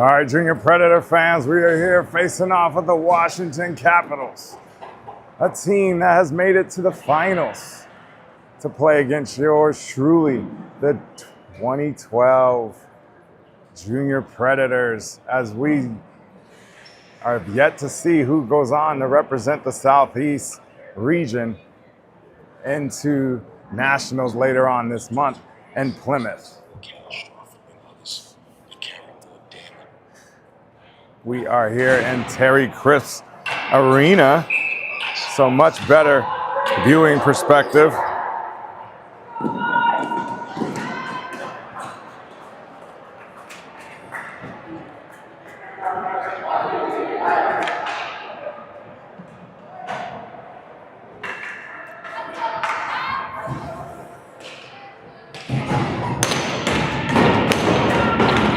All right, Junior Predator fans, we are here facing off with the Washinston Capitals, a team that has made it to the finals to play against yours truly, the 2012 Junior Predators, as we are yet to see who goes on to represent the Southeast region into Nationals later on this month in Plymouth. We are here in Terry Crisp's Arena, so much better viewing perspective.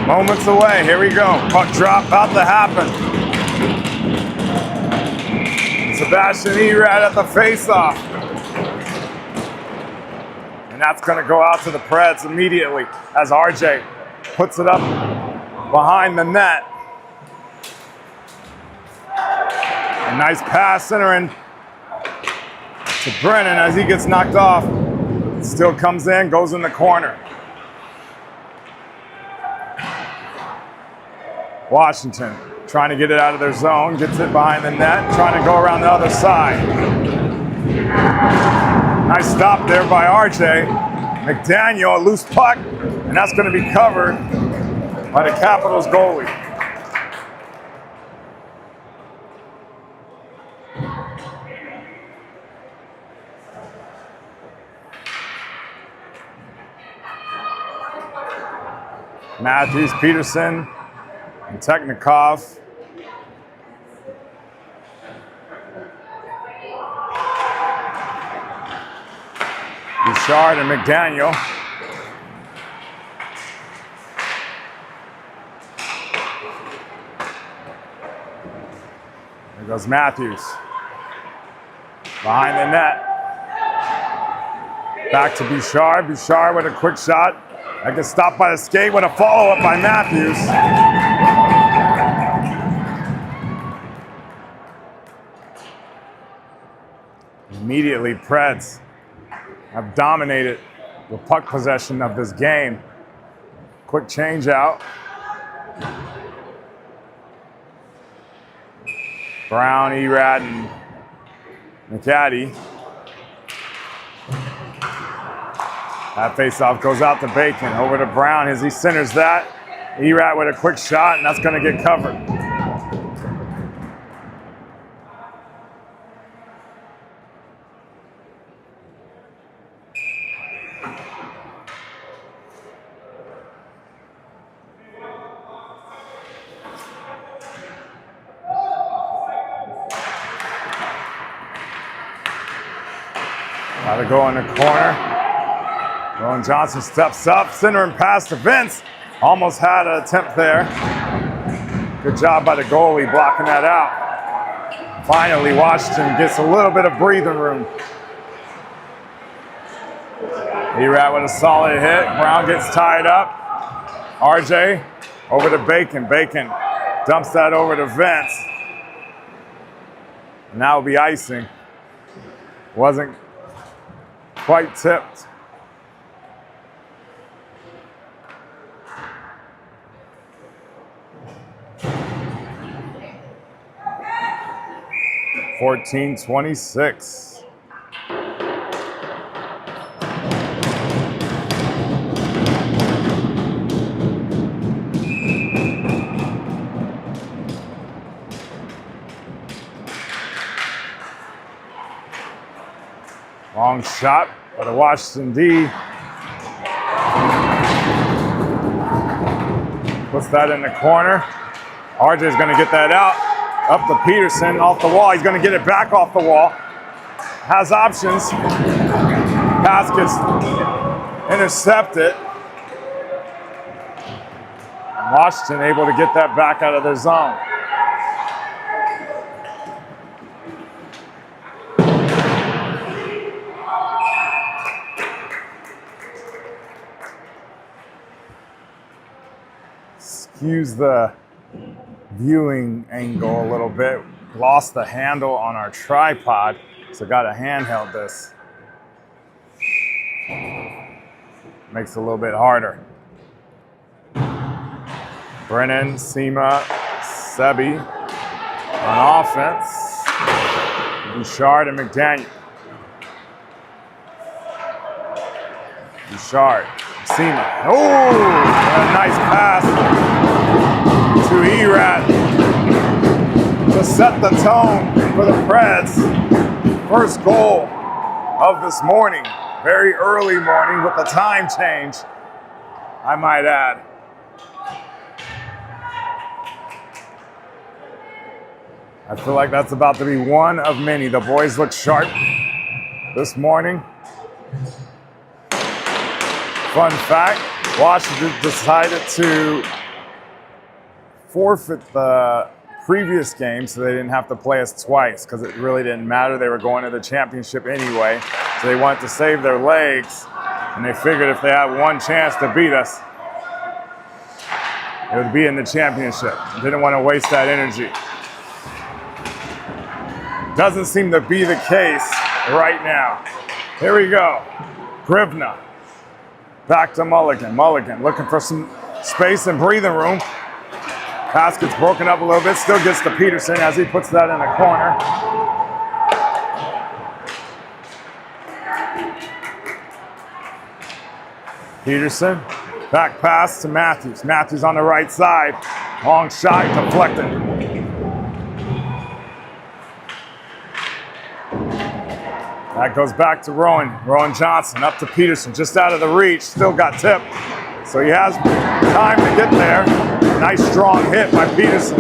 Moments away, here we go. Puck drop about to happen. Sebastian Erad at the face-off. And that's going to go out to the Preds immediately as RJ puts it up behind the net. A nice pass centering to Brennan as he gets knocked off. Still comes in, goes in the corner. Washington trying to get it out of their zone, gets it behind the net, trying to go around the other side. Nice stop there by RJ. McDaniel, a loose puck, and that's going to be covered by the Capitals goalie. Matthews, Peterson, and Technikov. Bouchard and McDaniel. There goes Matthews. Behind the net. Back to Bouchard. Bouchard with a quick shot. That gets stopped by the skate with a follow-up by Matthews. Immediately, Preds have dominated the puck possession of this game. Quick change out. Brown, Erad, and McAdie. That faceoff goes out to Bacon, over to Brown as he centers that. Erad with a quick shot, and that's going to get covered. Got to go in the corner. Rowan Johnson steps up, centering past to Vince. Almost had an attempt there. Good job by the goalie blocking that out. Finally, Washington gets a little bit of breathing room. Erad with a solid hit. Brown gets tied up. RJ over to Bacon. Bacon dumps that over to Vince. And that will be icing. Wasn't quite tipped. (14-26). Long shot by the Washington D. Puts that in the corner. RJ's going to get that out. Up to Peterson, off the wall. He's going to get it back off the wall. Has options. Pass gets intercepted. Washington able to get that back out of their zone. Excuse the viewing angle a little bit. Lost the handle on our tripod, so got to handheld this. Makes it a little bit harder. Brennan, Sema, Sebi on offense. Bouchard and McDaniel. Bouchard, Sema. Oh, a nice pass to Erat to set the tone for the Preds. First goal of this morning. Very early morning with the time change, I might add. I feel like that's about to be one of many. The boys look sharp this morning. Fun fact, Washington decided to forfeit the previous game so they didn't have to play us twice because it really didn't matter. They were going to the championship anyway, so they wanted to save their legs, and they figured if they had one chance to beat us, it would be in the championship. They didn't want to waste that energy. Doesn't seem to be the case right now. Here we go. Grivna. Back to Mulligan. Mulligan looking for some space and breathing room. Pass gets broken up a little bit. Still gets to Peterson as he puts that in the corner. Peterson. Back pass to Matthews. Matthews on the right side. Long shot deflected. That goes back to Rowan. Rowan Johnson up to Peterson, just out of the reach. Still got tipped. So he has time to get there. Nice strong hit by Peterson.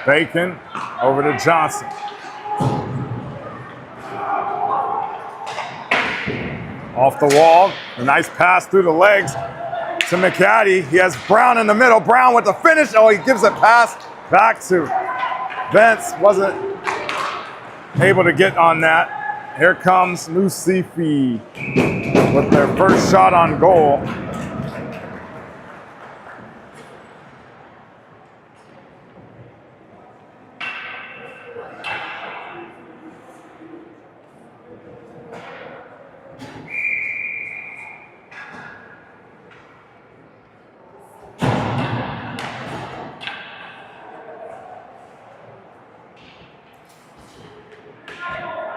Bacon over to Johnson. Off the wall. A nice pass through the legs to McCaddy. He has Brown in the middle. Brown with the finish. Oh, he gives a pass back to Vince. Wasn't able to get on that. Here comes Lucifi with their first shot on goal.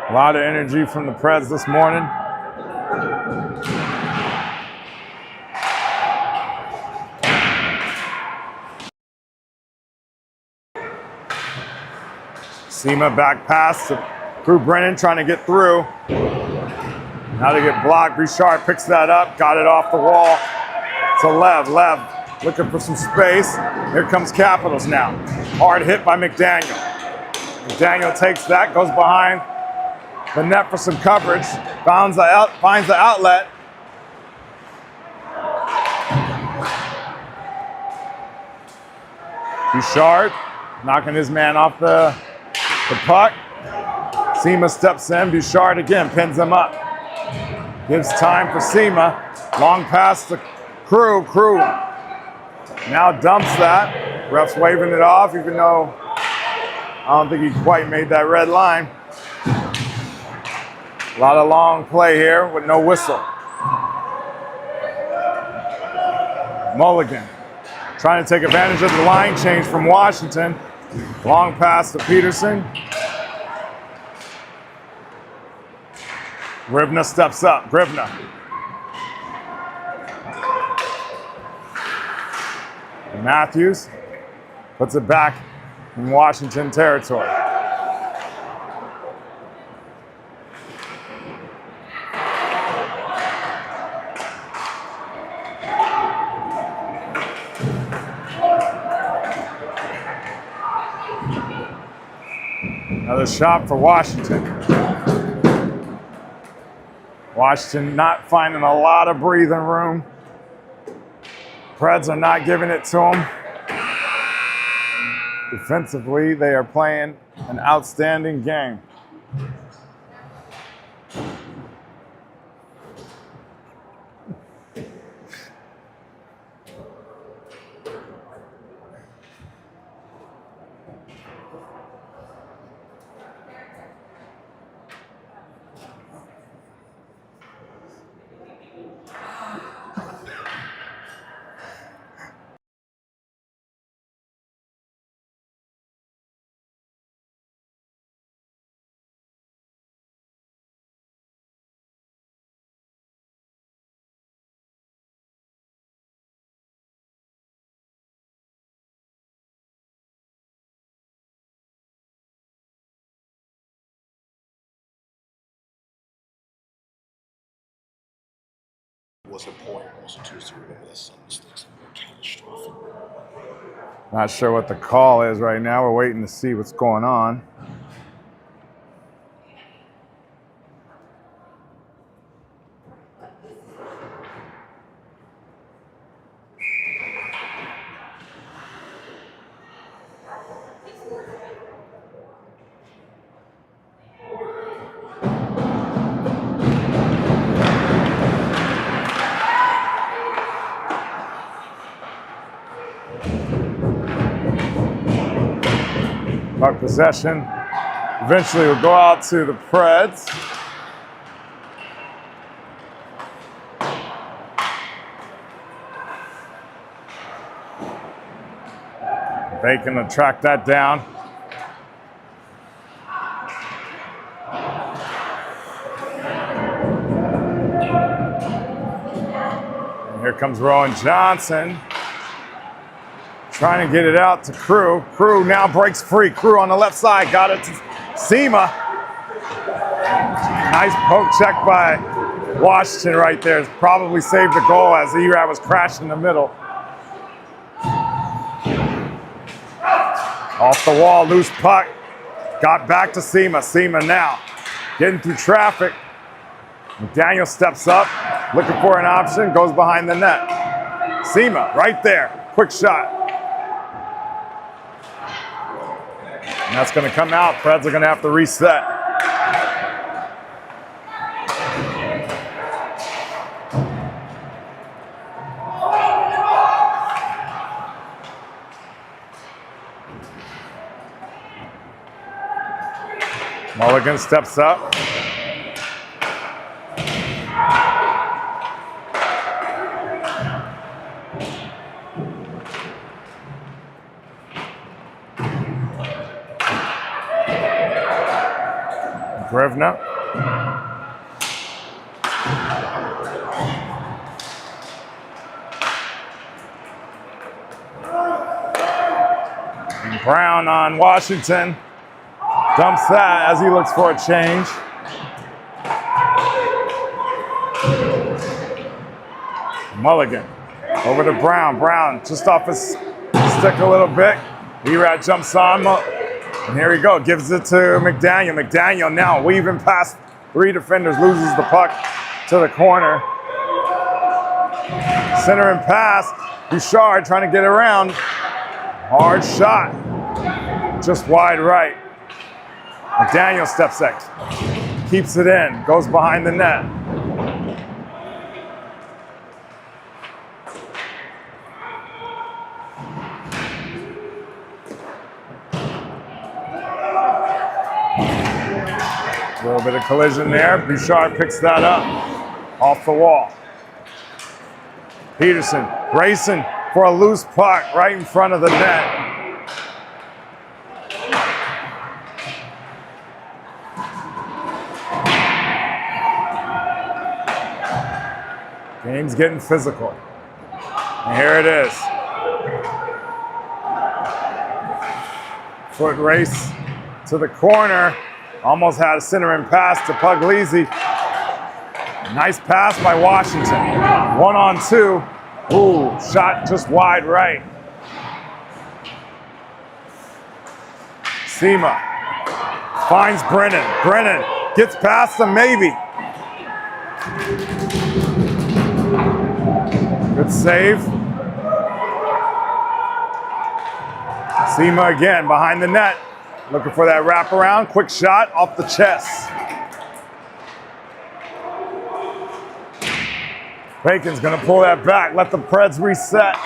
A lot of energy from the Preds this morning. Sema back pass to Crew Brennan trying to get through. Now they get blocked. Bouchard picks that up, got it off the wall to Lev. Lev looking for some space. Here comes Capitals now. Hard hit by McDaniel. McDaniel takes that, goes behind the net for some coverage, finds the outlet. Bouchard knocking his man off the puck. Sema steps in. Bouchard again pins him up. Gives time for Sema. Long pass to Crew. Crew now dumps that. Ref's waving it off, even though I don't think he quite made that red line. A lot of long play here with no whistle. Mulligan trying to take advantage of the line change from Washington. Long pass to Peterson. Grivna steps up. Grivna. Matthews puts it back in Washington territory. Another shot for Washington. Washington not finding a lot of breathing room. Preds are not giving it to them. Defensively, they are playing an outstanding game. was important also to remember that some mistakes were catastrophic. Not sure what the call is right now. We're waiting to see what's going on. Puck possession. Eventually will go out to the Preds. Bacon will track that down. And here comes Rowan Johnson. Trying to get it out to Crew. Crew now breaks free. Crew on the left side. Got it to Sema. Nice poke check by Washington right there. Probably saved the goal as Erad was crashing in the middle. Off the wall, loose puck. Got back to Sema. Sema now getting through traffic. McDaniel steps up, looking for an option, goes behind the net. Sema right there. Quick shot. And that's going to come out. Preds are going to have to reset. Mulligan steps up. Grevna. And Brown on Washington. Dumps that as he looks for a change. Mulligan over to Brown. Brown just off his stick a little bit. Erad jumps on. And here we go, gives it to McDaniel. McDaniel now weaving past three defenders, loses the puck to the corner. Center and pass. Bouchard trying to get around. Hard shot. Just wide right. McDaniel steps up. Keeps it in. Goes behind the net. A little bit of collision there. Bouchard picks that up off the wall. Peterson racing for a loose puck right in front of the net. Game's getting physical. And here it is. Foot race to the corner. Almost had a centering pass to Puglisi. Nice pass by Washington. 1-on-2. Ooh, shot just wide right. Sema finds Brennan. Brennan gets past him, maybe. Good save. Sema again behind the net. Looking for that wraparound. Quick shot off the chest. Bacon's going to pull that back. Let the Preds reset.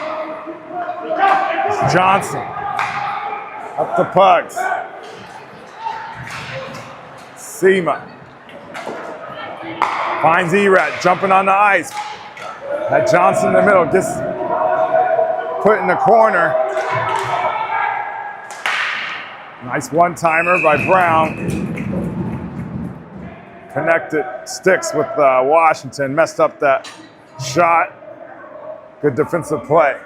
It's Johnson. Up the pucks. Sema. Finds Erad jumping on the ice. That Johnson in the middle gets put in the corner. Nice one-timer by Brown. Connected sticks with Washington. Messed up that shot. Good defensive play.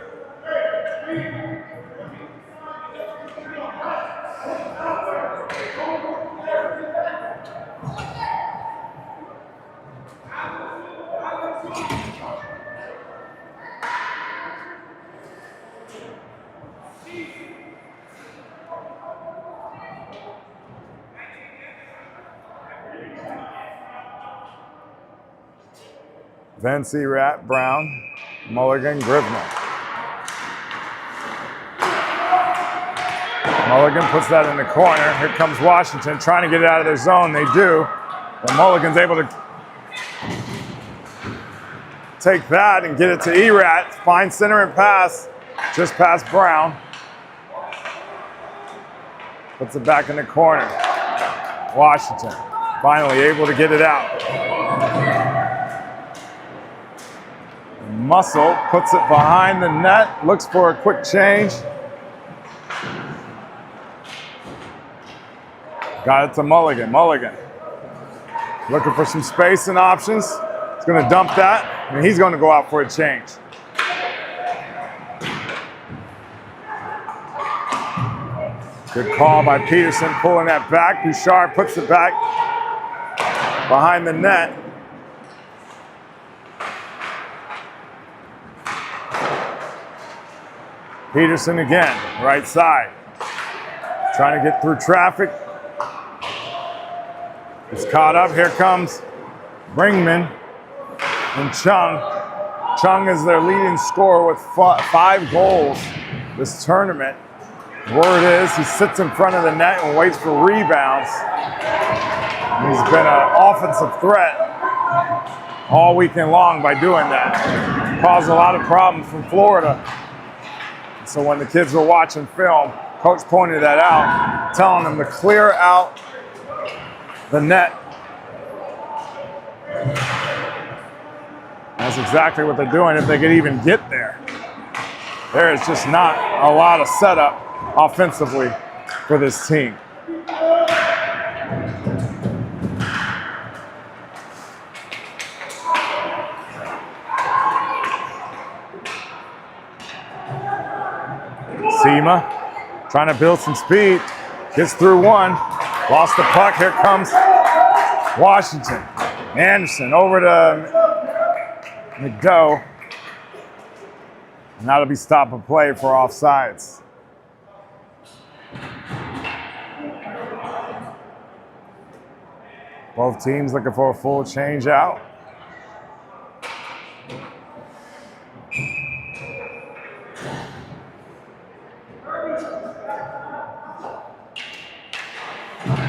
Vince, Erat, Brown, Mulligan, Grivna. Mulligan puts that in the corner. Here comes Washington trying to get it out of their zone. They do. But Mulligan's able to take that and get it to Erat. Fine center and pass. Just past Brown. Puts it back in the corner. Washington finally able to get it out. Muscle puts it behind the net. Looks for a quick change. Got it to Mulligan. Mulligan looking for some space and options. He's going to dump that, and he's going to go out for a change. Good call by Peterson, pulling that back. Bouchard puts it back behind the net. Peterson again, right side. Trying to get through traffic. It's caught up. Here comes Bringman and Chung. Chung is their leading scorer with 5 goals this tournament. Word is he sits in front of the net and waits for rebounds. He's been an offensive threat all weekend long by doing that. Caused a lot of problems from Florida. So when the kids were watching film, coach pointed that out, telling them to clear out the net. That's exactly what they're doing if they could even get there. There is just not a lot of setup offensively for this team. Sema trying to build some speed, gets through one, lost the puck. Here comes Washington. Anderson over to McDowell. And that'll be stop and play for offsides. Both teams looking for a full change out.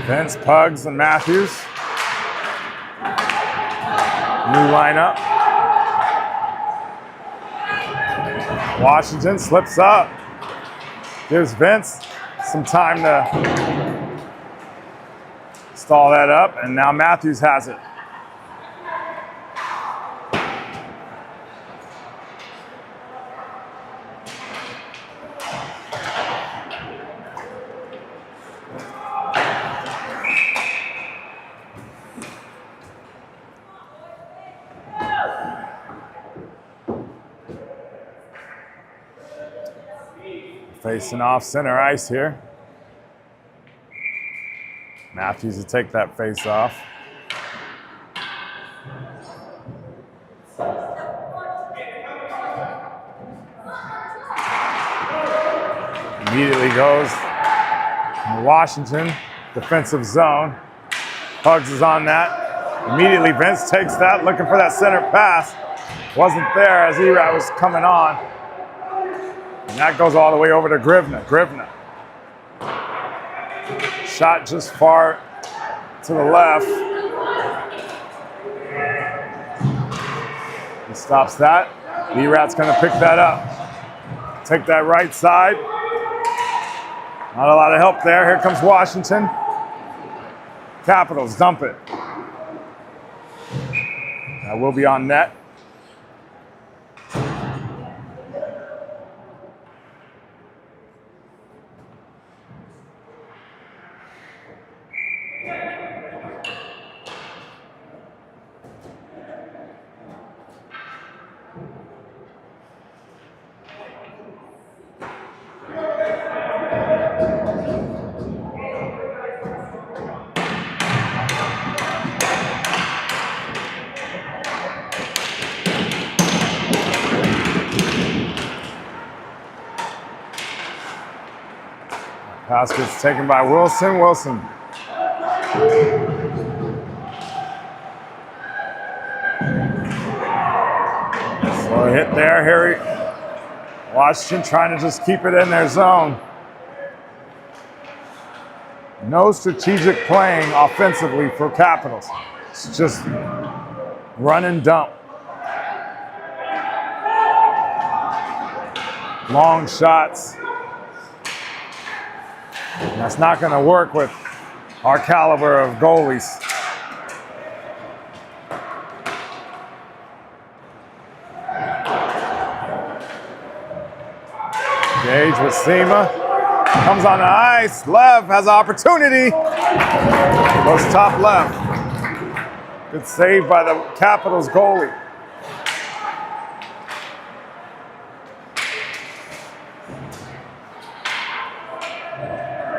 Vince, Puggs, and Matthews. New lineup. Washington slips up. Gives Vince some time to stall that up, and now Matthews has it. Facing off center ice here. Matthews to take that face off. Immediately goes in the Washington defensive zone. Puggs is on that. Immediately Vince takes that, looking for that center pass. Wasn't there as Erat was coming on. And that goes all the way over to Grivna. Grivna. Shot just far to the left. He stops that. Erat's going to pick that up. Take that right side. Not a lot of help there. Here comes Washington. Capitals dump it. That will be on net. Pass gets taken by Wilson. Wilson. Little hit there, Harry. Washington trying to just keep it in their zone. No strategic playing offensively for Capitals. It's just run and dump. Long shots. And that's not going to work with our caliber of goalies. Gage with Sema. Comes on the ice. Lev has an opportunity. Goes top left. Good save by the Capitals goalie.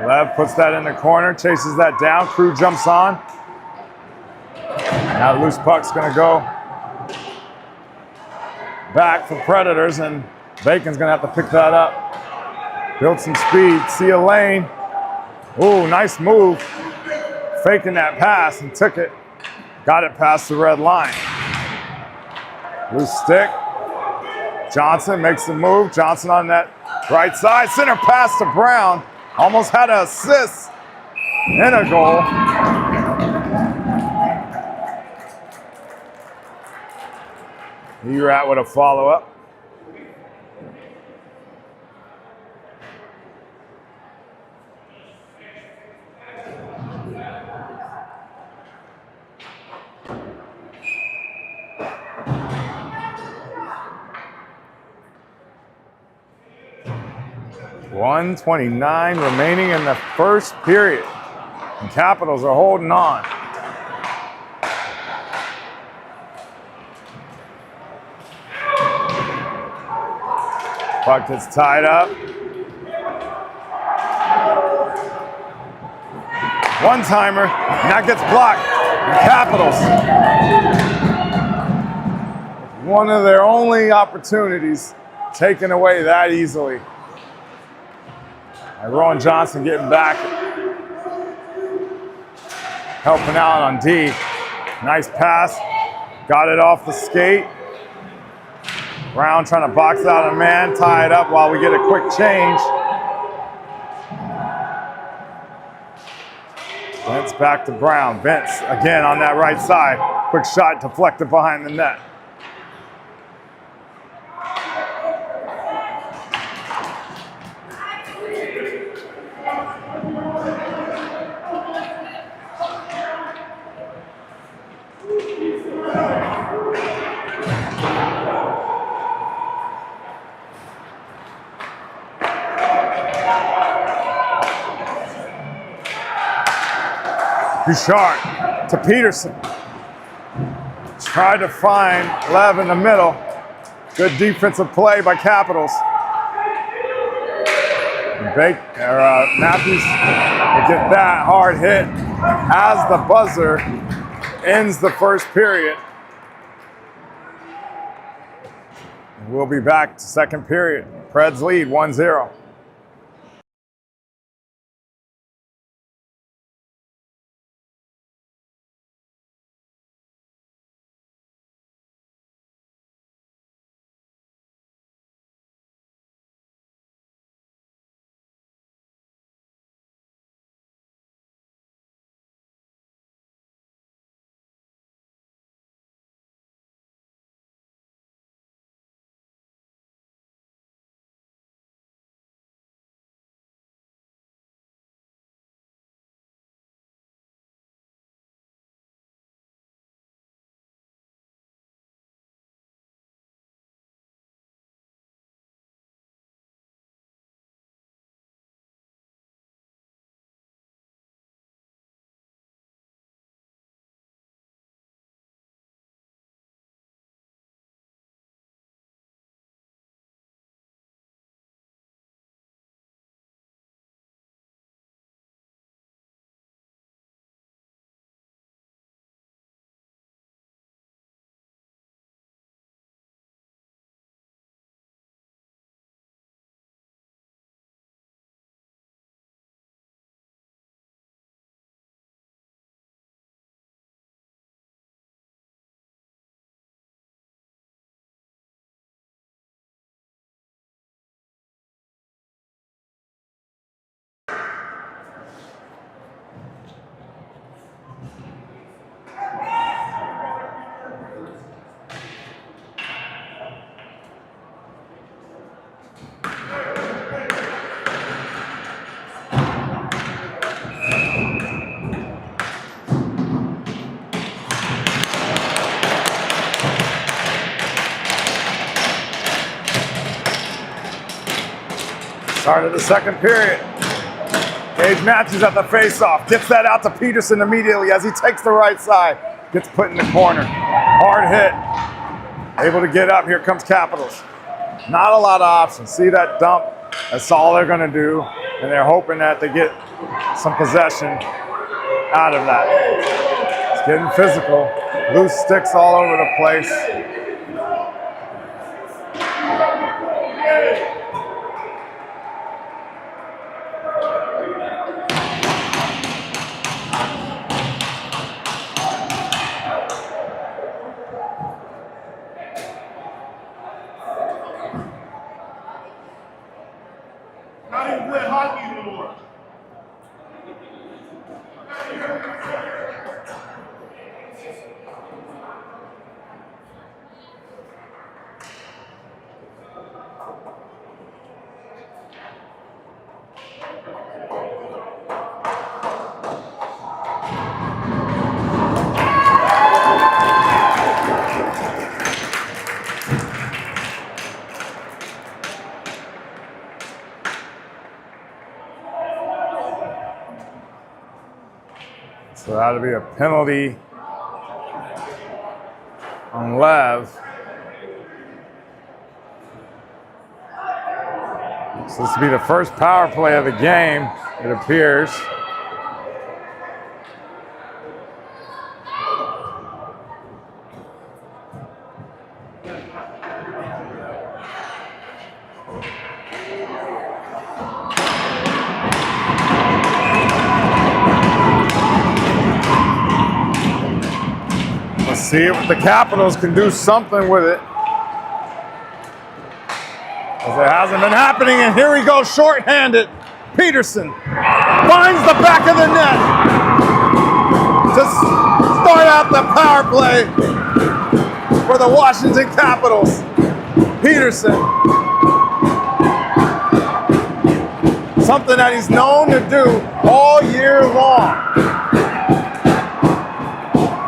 Lev puts that in the corner, chases that down. Crew jumps on. Now loose puck's going to go back for Predators, and Bacon's going to have to pick that up. Build some speed. See a lane. Ooh, nice move. Faking that pass and took it. Got it past the red line. Loose stick. Johnson makes the move. Johnson on that right side. Center pass to Brown. Almost had an assist and a goal. Erat with a follow-up. .129 remaining in the first period. And Capitals are holding on. Puck gets tied up. One-timer, and that gets blocked. The Capitals. One of their only opportunities taken away that easily. Rowan Johnson getting back, helping out on D. Nice pass, got it off the skate. Brown trying to box out a man, tie it up while we get a quick change. Vince back to Brown. Vince again on that right side. Quick shot deflected behind the net. Bouchard to Peterson. Tried to find Lev in the middle. Good defensive play by Capitals. Matthews will get that hard hit as the buzzer ends the first period. We'll be back to second period. Preds lead 1-0. Start of the second period. Gage Matthews at the face-off. Gets that out to Peterson immediately as he takes the right side. Gets put in the corner. Hard hit. Able to get up. Here comes Capitals. Not a lot of options. See that dump? That's all they're going to do. And they're hoping that they get some possession out of that. It's getting physical. Loose sticks all over the place. Not even play hockey anymore. So that'll be a penalty on Lev. So this will be the first power play of the game, it appears. Let's see if the Capitals can do something with it. Because it hasn't been happening, and here we go, shorthanded. Peterson finds the back of the net to start out the power play for the Washington Capitals. Peterson, something that he's known to do all year long.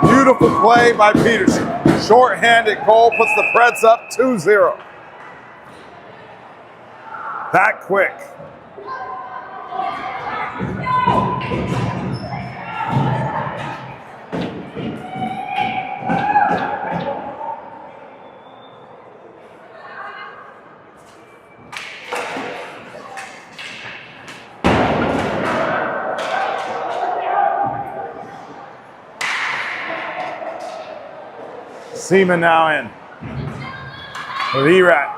Beautiful play by Peterson. Short-handed goal puts the Preds up 2-0. That quick. Seaman now in with Erat.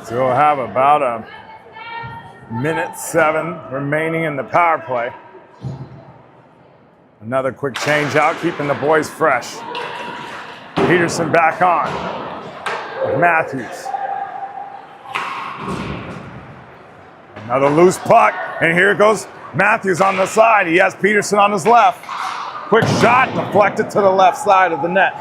Still have about a minute 7 remaining in the power play. Another quick change out, keeping the boys fresh. Peterson back on with Matthews. Another loose puck, and here goes Matthews on the side. He has Peterson on his left. Quick shot, deflected to the left side of the net.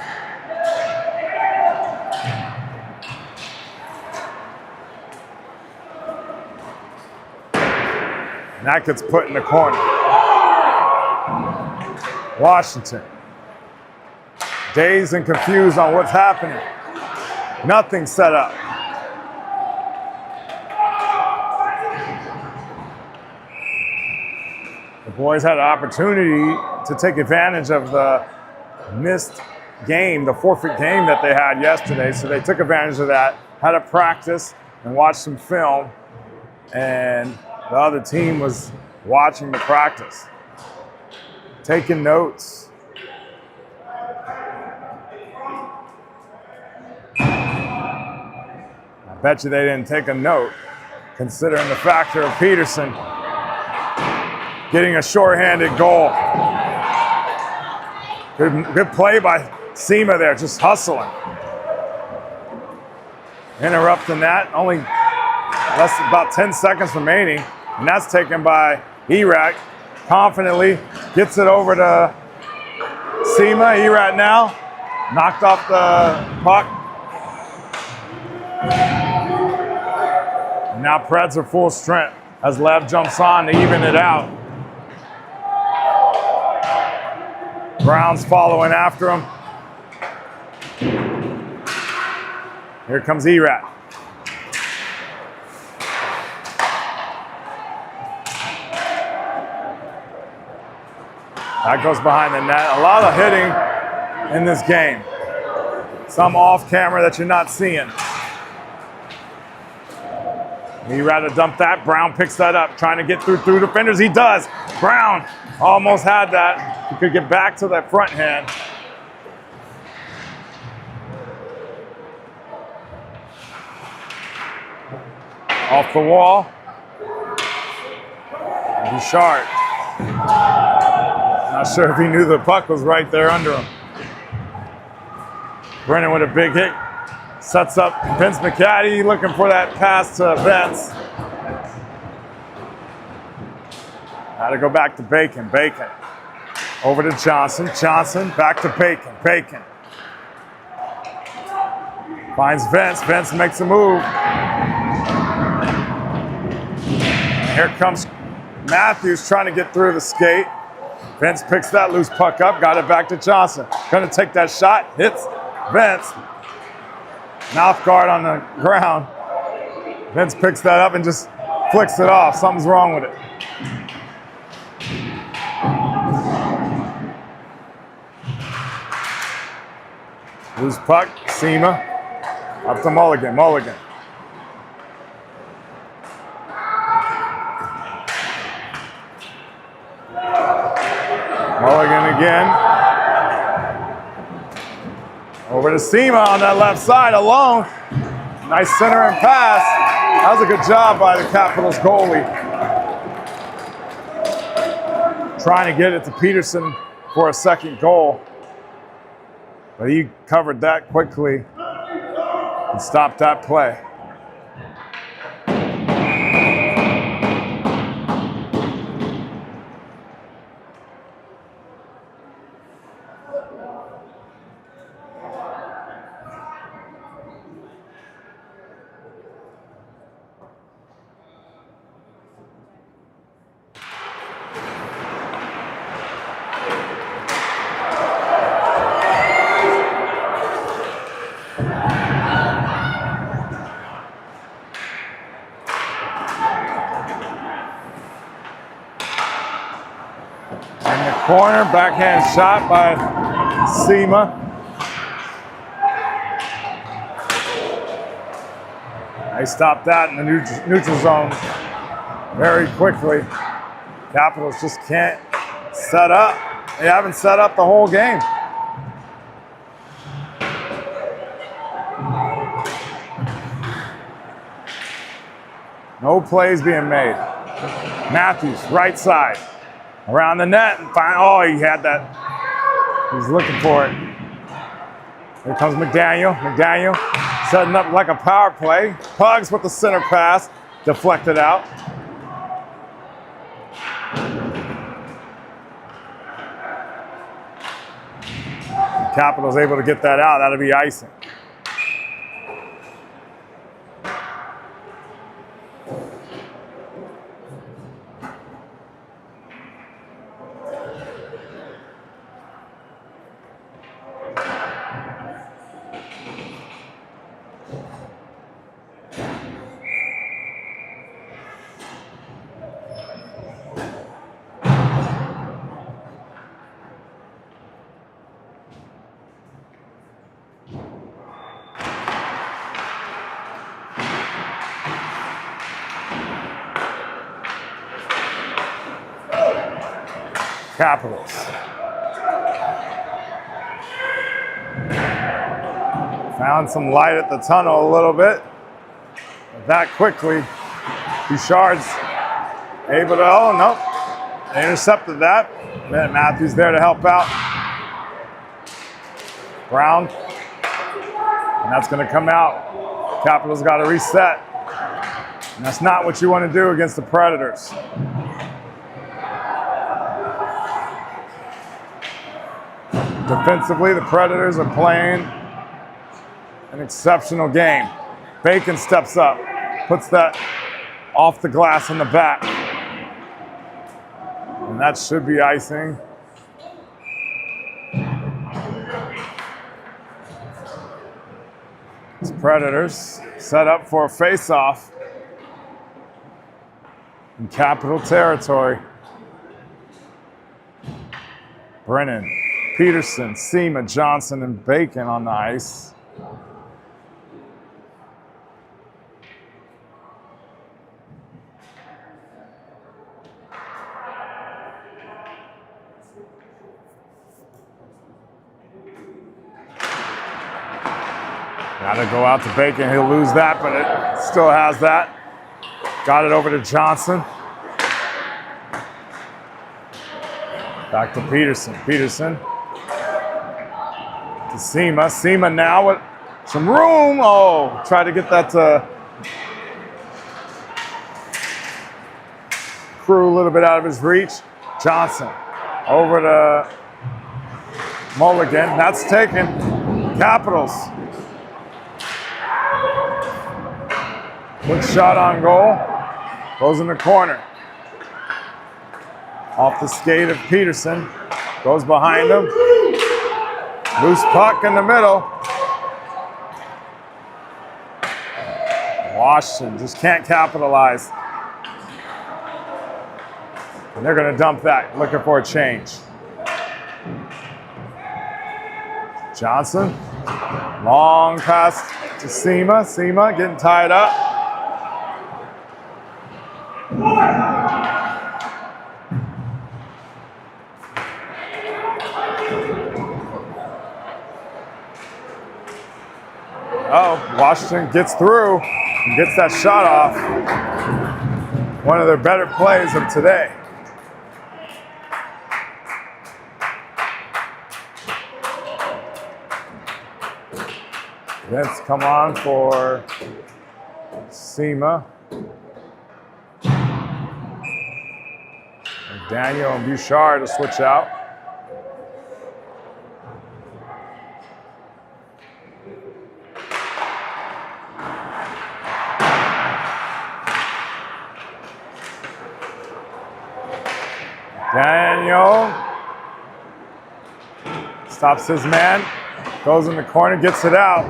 And that gets put in the corner. Washington, dazed and confused on what's happening. Nothing set up. The boys had an opportunity to take advantage of the missed game, the forfeit game that they had yesterday, so they took advantage of that, had a practice and watched some film, and the other team was watching the practice. Taking notes. I bet you they didn't take a note, considering the factor of Peterson getting a shorthanded goal. Good play by Sema there, just hustling. Interrupting that, only about 10 seconds remaining, and that's taken by Erat. Confidently gets it over to Sema. Erat now knocked off the puck. And now Preds are full strength as Lev jumps on to even it out. Brown's following after him. Here comes Erat. That goes behind the net. A lot of hitting in this game. Some off camera that you're not seeing. Erat to dump that. Brown picks that up, trying to get through defenders. He does. Brown almost had that. He could get back to that front hand. Off the wall. Bouchard. Not sure if he knew the puck was right there under him. Brennan with a big hit. Sets up Vince McCaddy looking for that pass to Vince. Had to go back to Bacon. Bacon. Over to Johnson. Johnson back to Bacon. Bacon. Finds Vince. Vince makes a move. Here comes Matthews trying to get through the skate. Vince picks that loose puck up, got it back to Johnson. Gonna take that shot, hits Vince. Mouth guard on the ground. Vince picks that up and just flicks it off. Something's wrong with it. Loose puck, Sema. Up to Mulligan, Mulligan. Mulligan again. Over to Sema on that left side alone. Nice center and pass. That was a good job by the Capitals goalie. Trying to get it to Peterson for a second goal. But he covered that quickly and stopped that play. Corner, backhand shot by Sema. They stopped that in the neutral zone very quickly. Capitals just can't set up. They haven't set up the whole game. No plays being made. Matthews, right side. Around the net and he had that. He's looking for it. Here comes McDaniel. McDaniel setting up like a power play. Pugs with the center pass. Deflected out. Capitals able to get that out. That'll be icing. Capitals. Found some light at the tunnel a little bit. That quickly, Bouchard's able to, nope. They intercepted that. Then Matthews there to help out. Brown. And that's going to come out. Capitals got to reset. And that's not what you want to do against the Predators. Defensively, the Predators are playing an exceptional game. Bacon steps up. puts that off the glass in the back. And that should be icing. It's Predators set up for a face-off in Capital territory. Brennan, Peterson, Seema, Johnson, and Bacon on the ice. Gotta go out to Bacon. He'll lose that, but it still has that. Got it over to Johnson. Back to Peterson. Peterson to Seema. Seema now with some room. Oh, try to get that to Crew a little bit out of his reach. Johnson over to Mulligan. That's taken. Capitals. Good shot on goal. Goes in the corner. Off the skate of Peterson. Goes behind him. Loose puck in the middle. Washington just can't capitalize. And they're going to dump that. Looking for a change. Johnson. Long pass to Seema. Seema getting tied up. Oh, Washington gets through and gets that shot off. One of their better plays of today. Vince come on for Seema. Daniel and Bouchard to switch out. Daniel stops his man, goes in the corner, gets it out.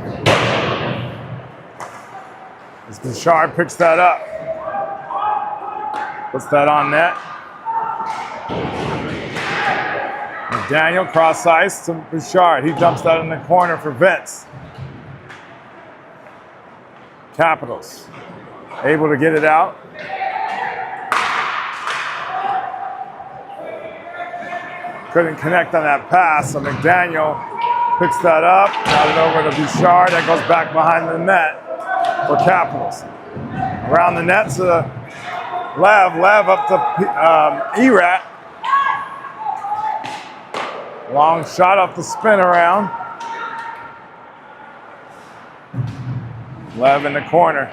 As Bouchard picks that up, puts that on net. McDaniel cross ice to Bouchard. He dumps that in the corner for Vince. Capitals able to get it out. Couldn't connect on that pass, so McDaniel picks that up, got it over to Bouchard. That goes back behind the net for Capitals. Around the net to Lev. Lev up to Erat. Long shot off the spin around. Lev in the corner.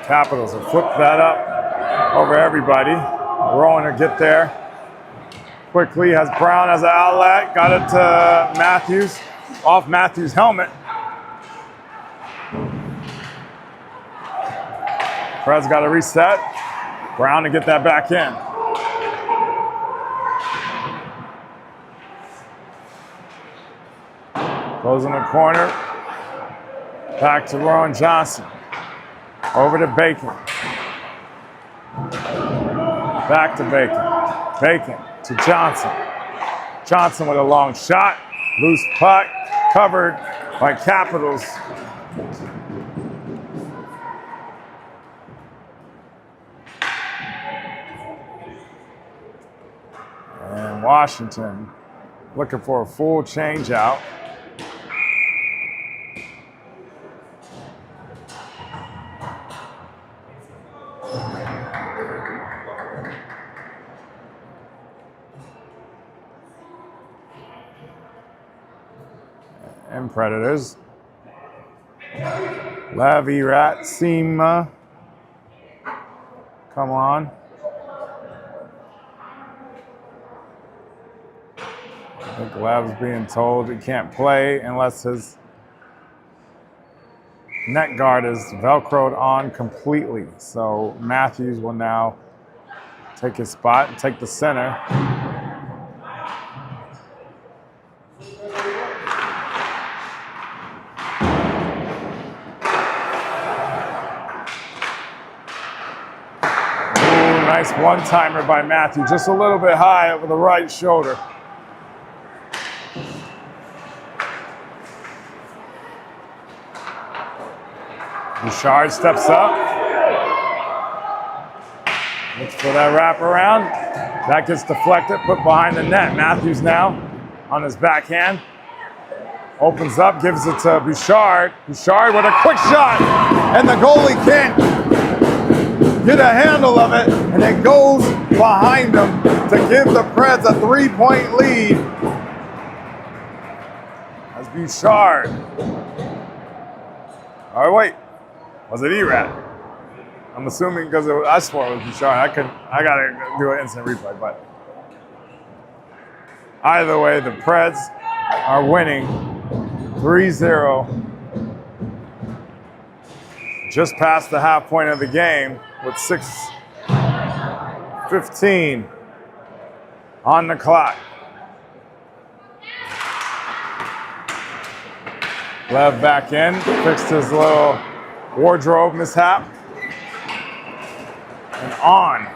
Capitals will flip that up over everybody. Rowan will get there. Quickly has Brown as an outlet. Got it to Matthews. Off Matthews' helmet. Fred's got to reset. Brown to get that back in. Goes in the corner. Back to Rowan Johnson. Over to Bacon. Back to Bacon. Bacon to Johnson. Johnson with a long shot. Loose puck. Covered by Capitals. And Washington looking for a full change out. And Predators. Lev, Erat, Seema. Come on. think Lev's being told he can't play unless his net guard is Velcroed on completely. So Matthews will now take his spot and take the center. Ooh, nice one-timer by Matthews, just a little bit high over the right shoulder. Bouchard steps up. Looks for that wraparound. That gets deflected, put behind the net. Matthews now on his backhand. Opens up, gives it to Bouchard. Bouchard with a quick shot, and the goalie can't get a handle of it, and it goes behind him to give the Preds a 3-point lead. That's Bouchard. All right, wait. Was it Erat? I'm assuming because I swore it was Bouchard. I gotta do an instant replay, but either way, the Preds are winning 3-0. Just past the half point of the game with 6:15 on the clock. Lev back in, fixed his little wardrobe mishap. And on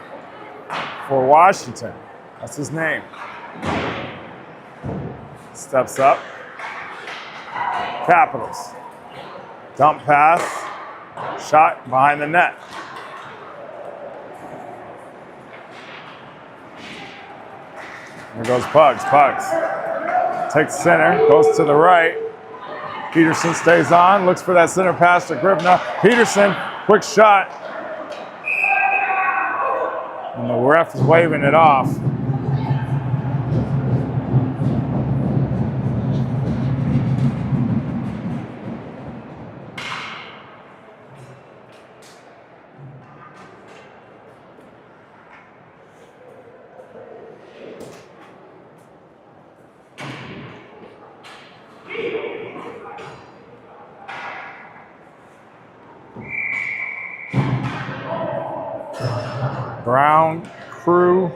for Washington. That's his name. Steps up. Capitals. Dump pass. Shot behind the net. There goes Pugs. Pugs takes center, goes to the right. Peterson stays on, looks for that center pass to Grivna. Peterson, quick shot. And the ref is waving it off. Brown, Crew,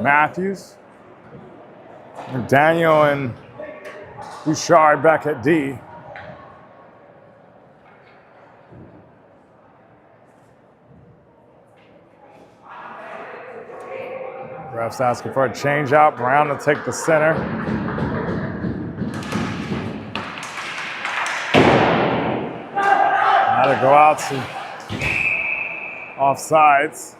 Matthews, Daniel and Bouchard back at D. Ref's asking for a change out. Brown to take the center. Now to go out to offsides.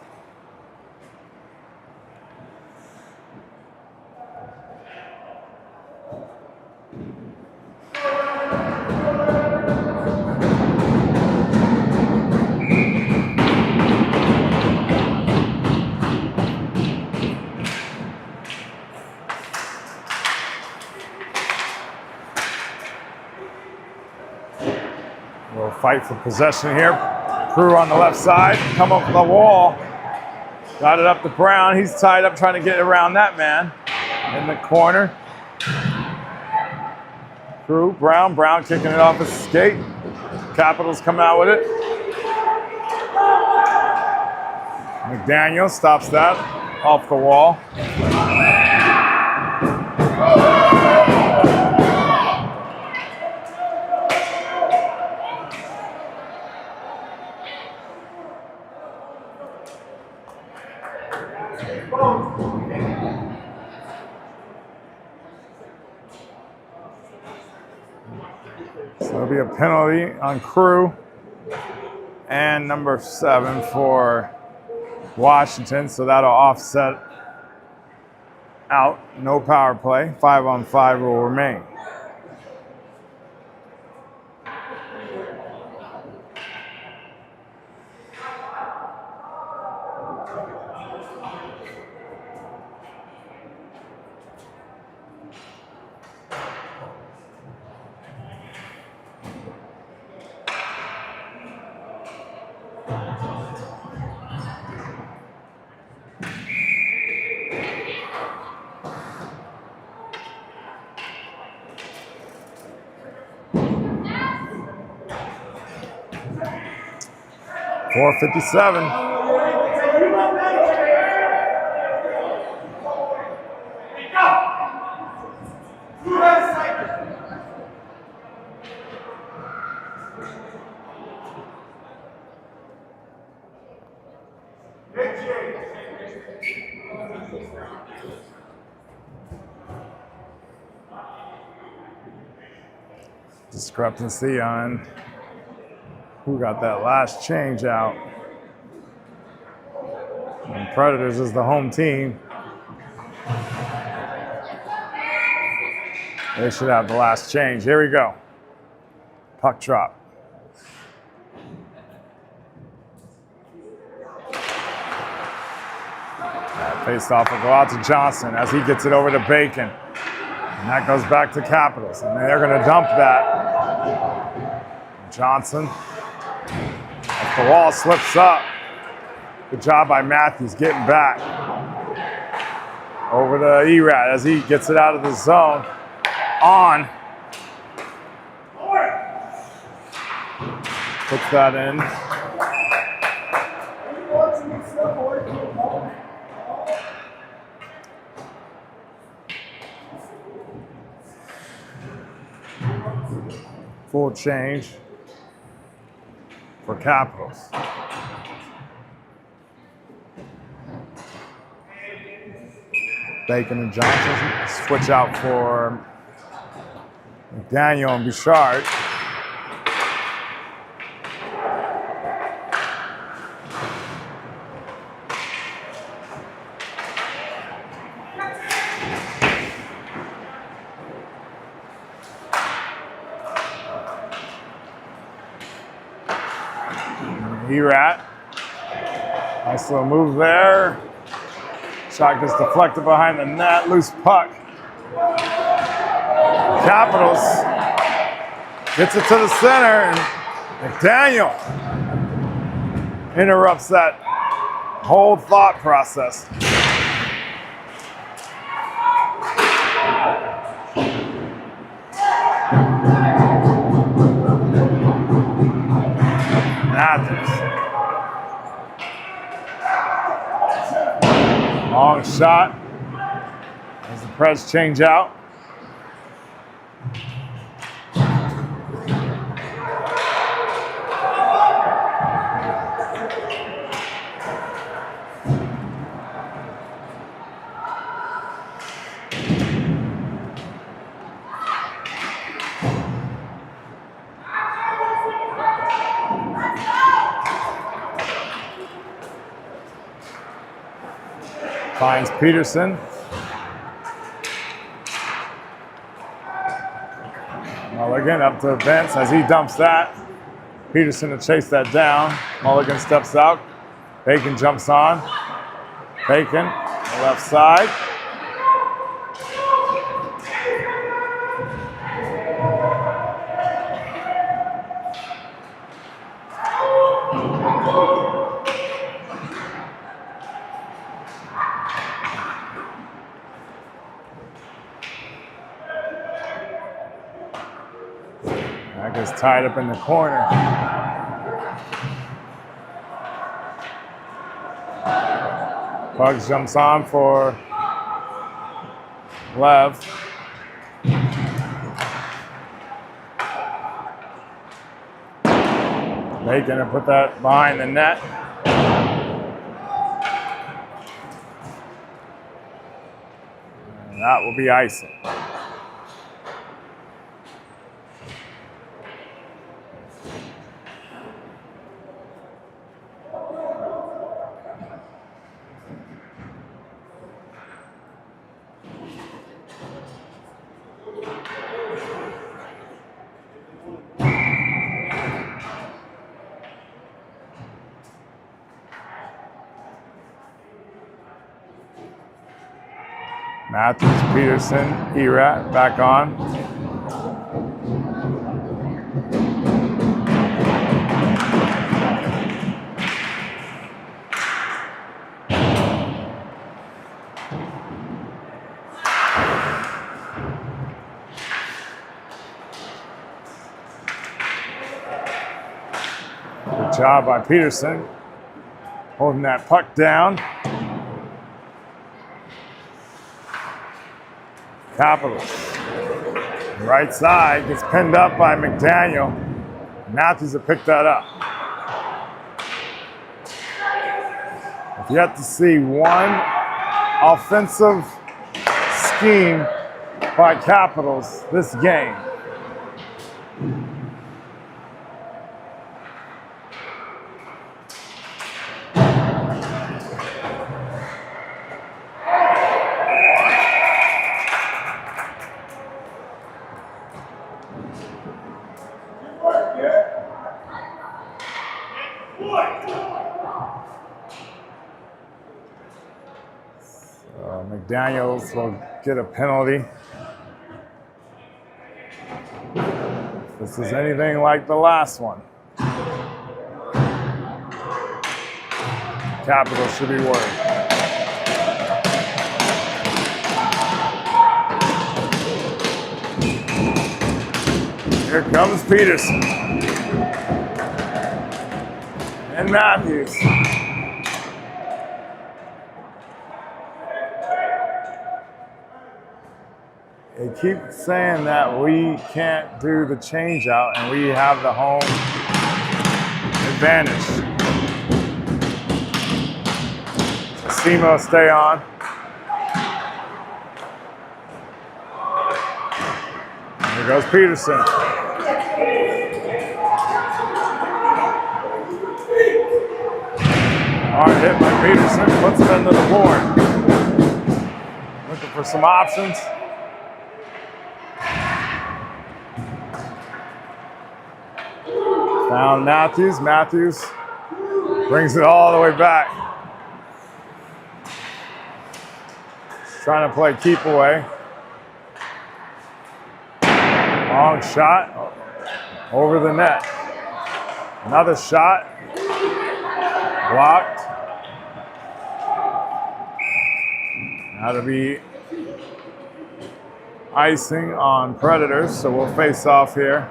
Fight for possession here. Crew on the left side, come up the wall. Got it up to Brown. He's tied up trying to get around that man in the corner. Crew, Brown kicking it off his skate. Capitals come out with it. McDaniel stops that off the wall. So there'll be a penalty on Crew and number 7 for Washington. So that'll offset out. No power play. 5-on-5 will remain. 4:57. Discrepancy on who got that last change out. And Predators is the home team. They should have the last change. Here we go. Puck drop. That face off will go out to Johnson as he gets it over to Bacon. And that goes back to Capitals. And they're going to dump that. Johnson. If the wall slips up. Good job by Matthews getting back. Over to Erat as he gets it out of the zone. On. Puts that in. Full change for Capitals. Bacon and Johnson switch out for Daniel and Bouchard. Erat. Nice little move there. Shot gets deflected behind the net. Loose puck. Capitals gets it to the center, and McDaniel interrupts that whole thought process. Matthews. Long shot as the Preds change out. Finds Peterson. Mulligan up to Vince as he dumps that. Peterson to chase that down. Mulligan steps out. Bacon jumps on. Bacon, left side. That gets tied up in the corner. Pugs jumps on for Lev. Bacon to put that behind the net. And that will be icing. Matthews, Peterson, Erat back on. Good job by Peterson, holding that puck down. Capitals. Right side gets pinned up by McDaniel. Matthews have picked that up. I've yet to see one offensive scheme by Capitals this game. McDaniels will get a penalty. If this is anything like the last one, Capitals should be worried. Here comes Peterson and Matthews. They keep saying that we can't do the change out and we have the home advantage. Simo stay on. Here goes Peterson. Hard hit by Peterson, puts it into the board. Looking for some options. Found Matthews. Matthews brings it all the way back. He's trying to play keep away. Long shot over the net. Another shot. Blocked. That'll be icing on Predators, so we'll face off here.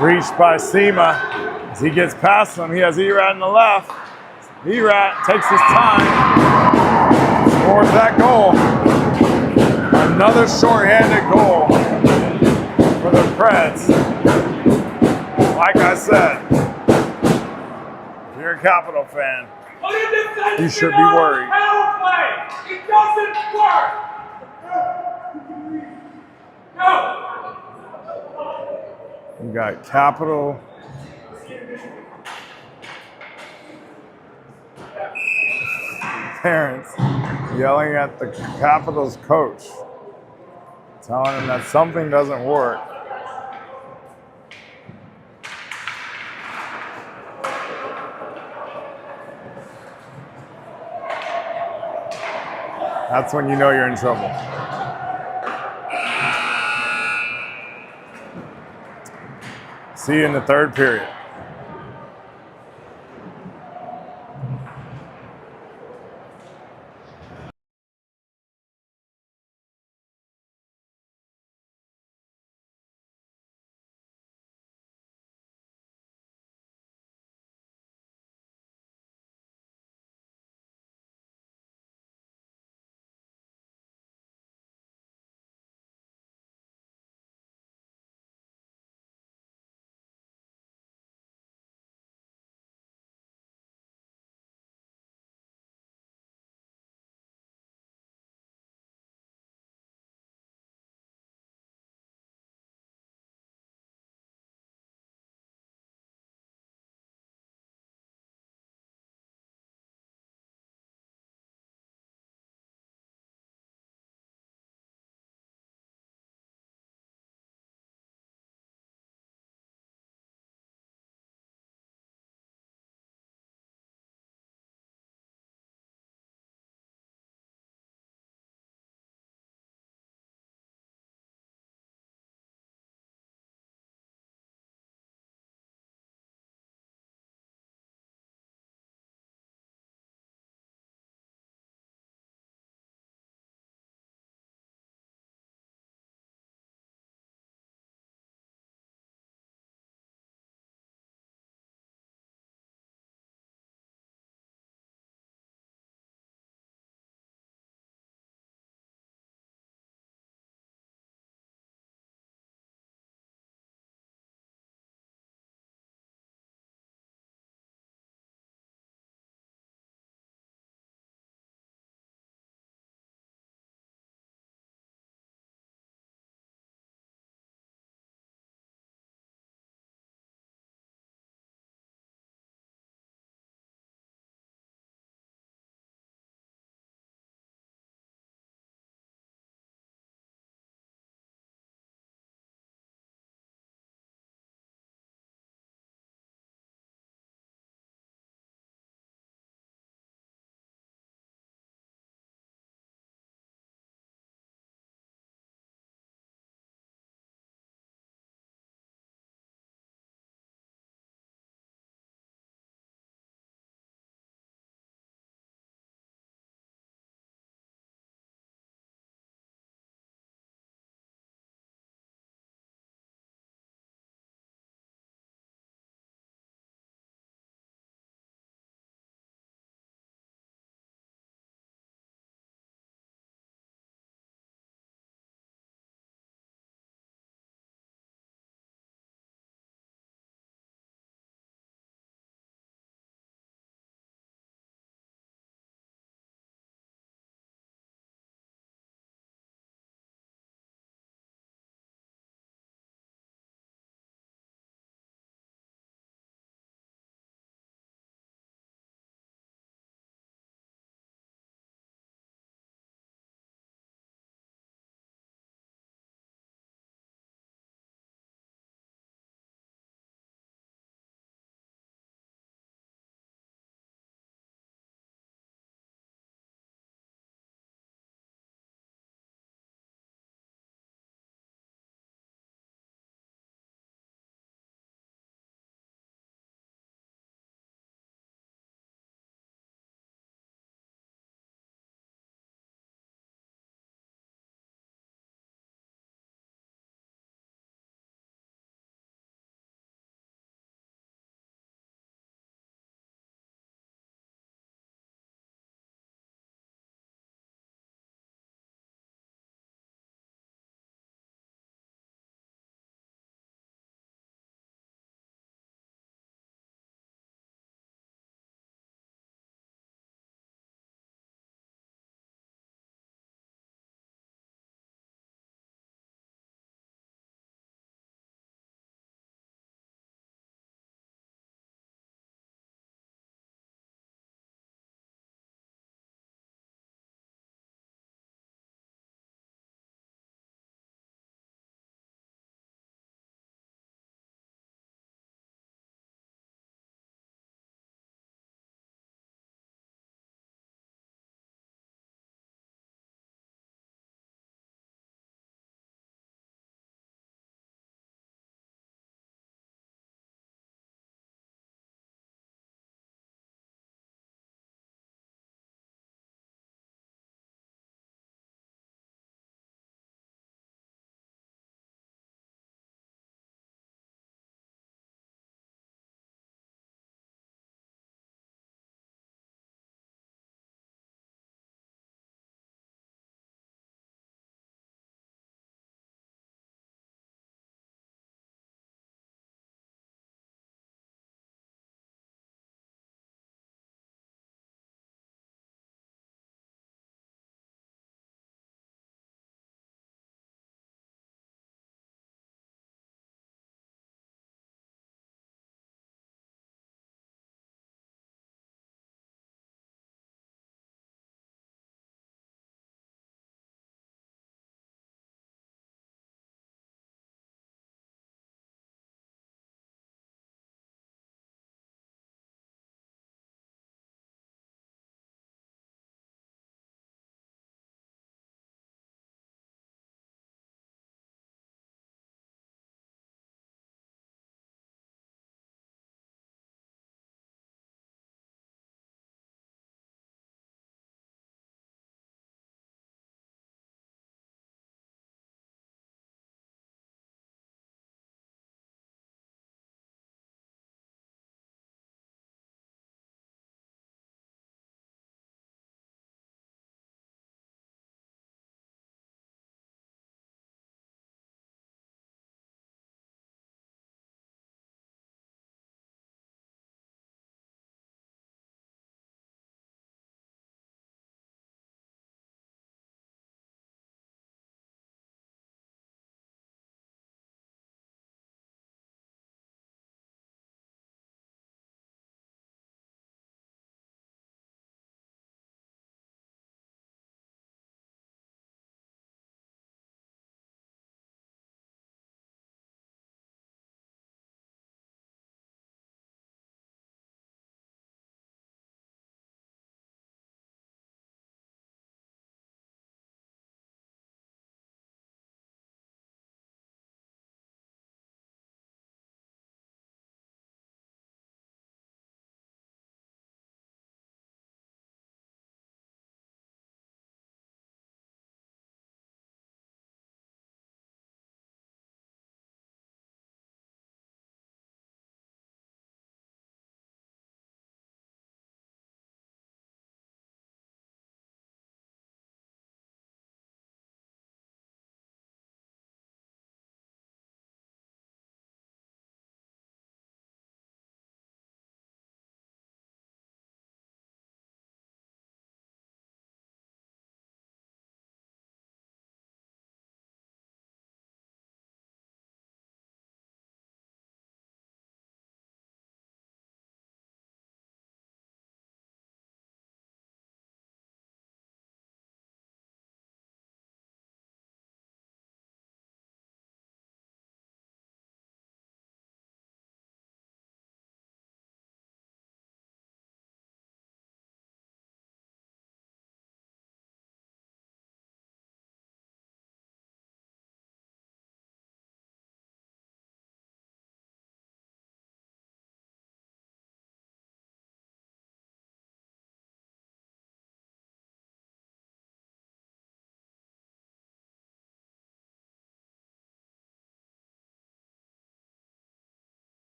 Reached by Sema. As he gets past him, he has Erat on the left. Erat takes his time, scores that goal. Another shorthanded goal for the Preds. Like I said, if you're a Capital fan, you should be worried. It doesn't work. No. You got Capital parents yelling at the Capitals coach, telling him that something doesn't work. That's when you know you're in trouble. See you in the third period.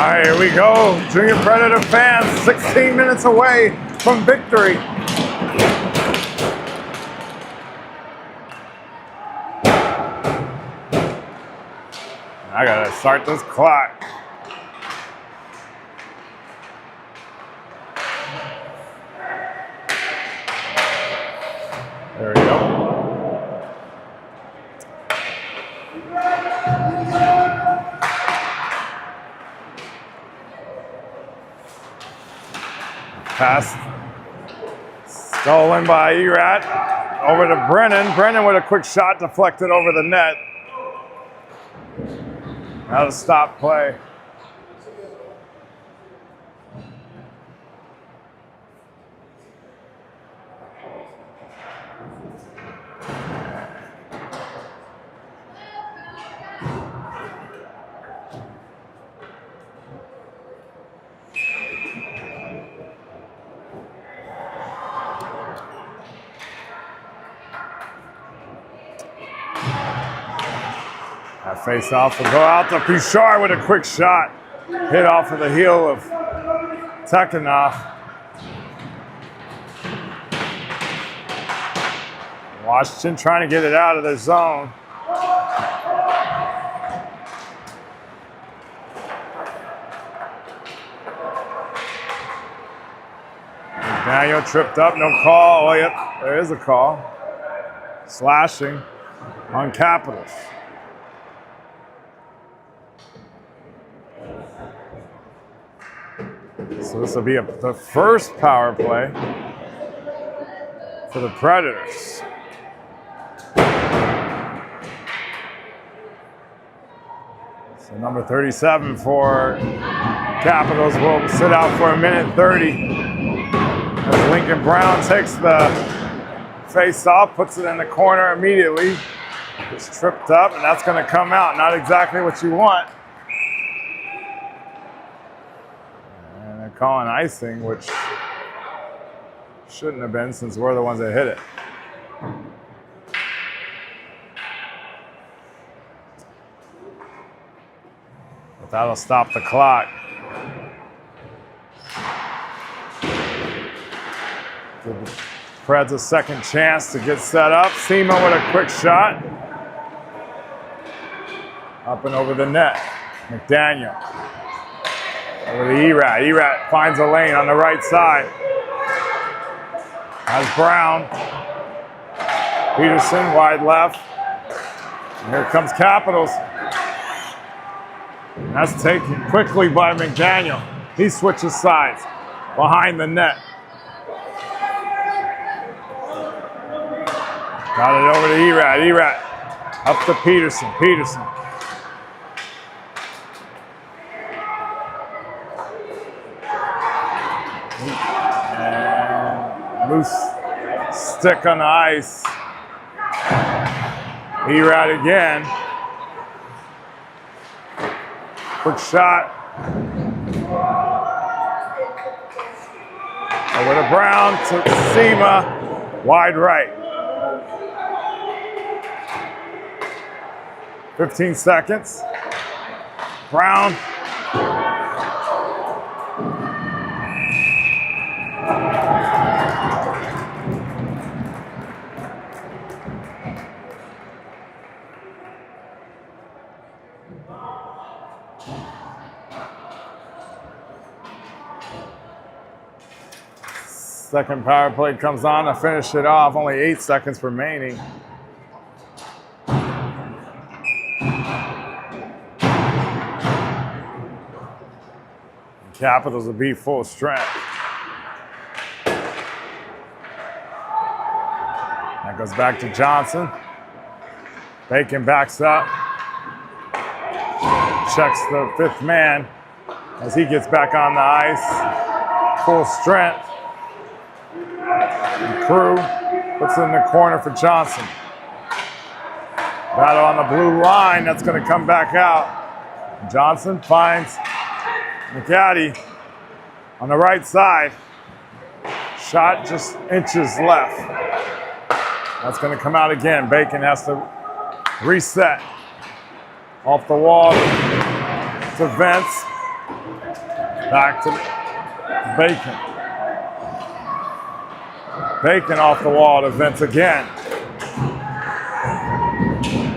right, here we go. Junior Predator fans, 16 minutes away from victory. I gotta start this clock. There we go. Pass stolen by Erat over to Brennan. Brennan with a quick shot deflected over the net. Now to stop play. That face-off will go out to Bouchard with a quick shot. Hit off of the heel of Tekanoff. Washington trying to get it out of their zone. Daniel tripped up, no call. Oh, yep, there is a call. Slashing on Capitals. So this will be the first power play for the Predators. So number 37 for Capitals will sit out for 1:30 as Lincoln Brown takes the face off, puts it in the corner immediately. Just tripped up, and that's going to come out. Not exactly what you want. Calling icing, which shouldn't have been since we're the ones that hit it. But that'll stop the clock. Give the Preds a second chance to get set up. Seema with a quick shot. Up and over the net. McDaniel. Over to Erat. Erat finds a lane on the right side. Has Brown. Peterson wide left. And here comes Capitals. And that's taken quickly by McDaniel. He switches sides behind the net. Got it over to Erat. Erat up to Peterson. Peterson. Loose stick on the ice. Erat again. Quick shot. Over to Brown to Seema. Wide right. 15 seconds. Brown. Second power play comes on to finish it off. Only 8 seconds remaining. Capitals will be full strength. That goes back to Johnson. Bacon backs up. Checks the fifth man as he gets back on the ice. Full strength. And Crew puts it in the corner for Johnson. Battle on the blue line. That's going to come back out. Johnson finds McAdie on the right side. Shot just inches left. That's going to come out again. Bacon has to reset. Off the wall to Vince. Back to Bacon. Bacon off the wall to Vince again.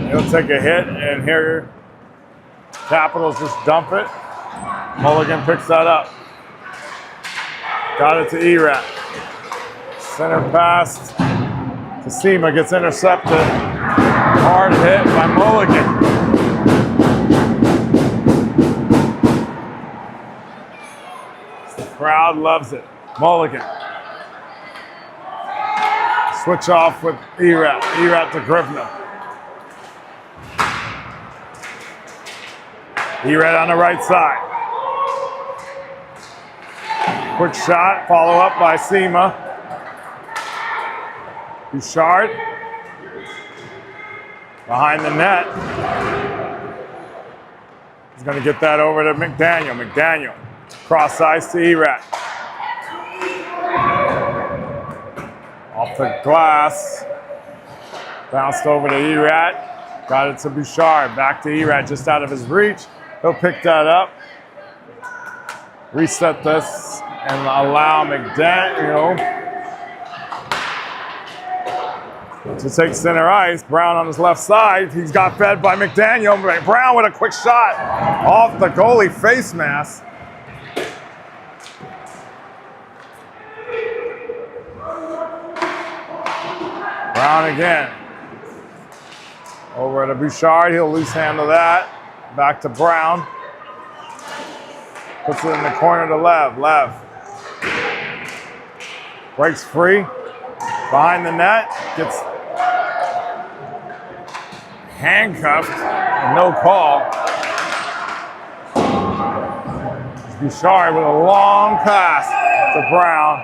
He'll take a hit, and here Capitals just dump it. Mulligan picks that up. Got it to Erat. Center pass to Sema, gets intercepted. Hard hit by Mulligan. The crowd loves it. Mulligan. Switch off with Erat. Erat to Grivna. Erat on the right side. Quick shot, follow up by Sema. Bouchard. Behind the net. He's going to get that over to McDaniel. McDaniel. Cross ice to Erat. Off the glass. Bounced over to Erat. Got it to Bouchard. Back to Erat, just out of his reach. He'll pick that up. Reset this and allow McDaniel to take center ice. Brown on his left side. He's got fed by McDaniel. Brown with a quick shot off the goalie face mask. Brown again. Over to Bouchard. He'll loose handle that. Back to Brown. Puts it in the corner to Lev. Lev breaks free. Behind the net. Gets handcuffed. No call. Bouchard with a long pass to Brown.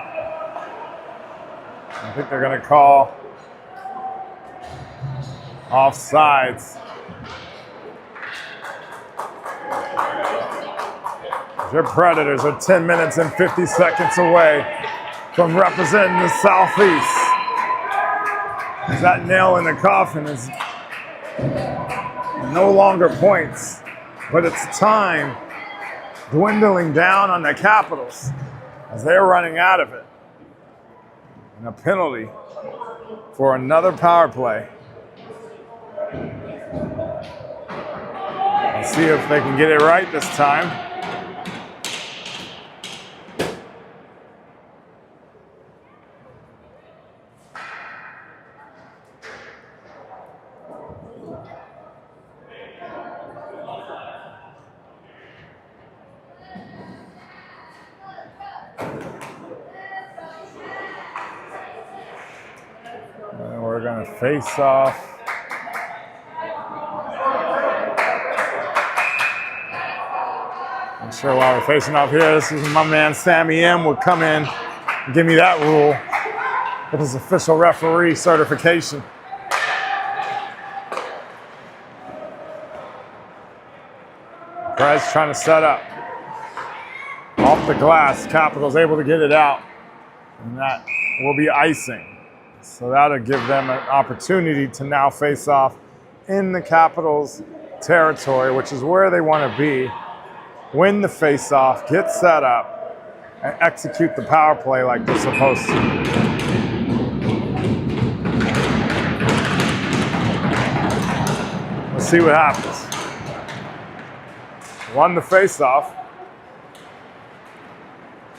I think they're going to call offsides. Your Predators are 10 minutes and 50 seconds away from representing the Southeast. That nail in the coffin is no longer points, but it's time dwindling down on the Capitals as they're running out of it. And a penalty for another power play. Let's see if they can get it right this time. And we're going to face off. I'm sure while we're facing off here, this is my man Sammy M would come in and give me that rule with his official referee certification. Perez trying to set up. Off the glass, Capitals able to get it out. And that will be icing. So that'll give them an opportunity to now face off in the Capitals territory, which is where they want to be. Win the face-off, get set up, and execute the power play like they're supposed to. Let's see what happens. Won the face-off.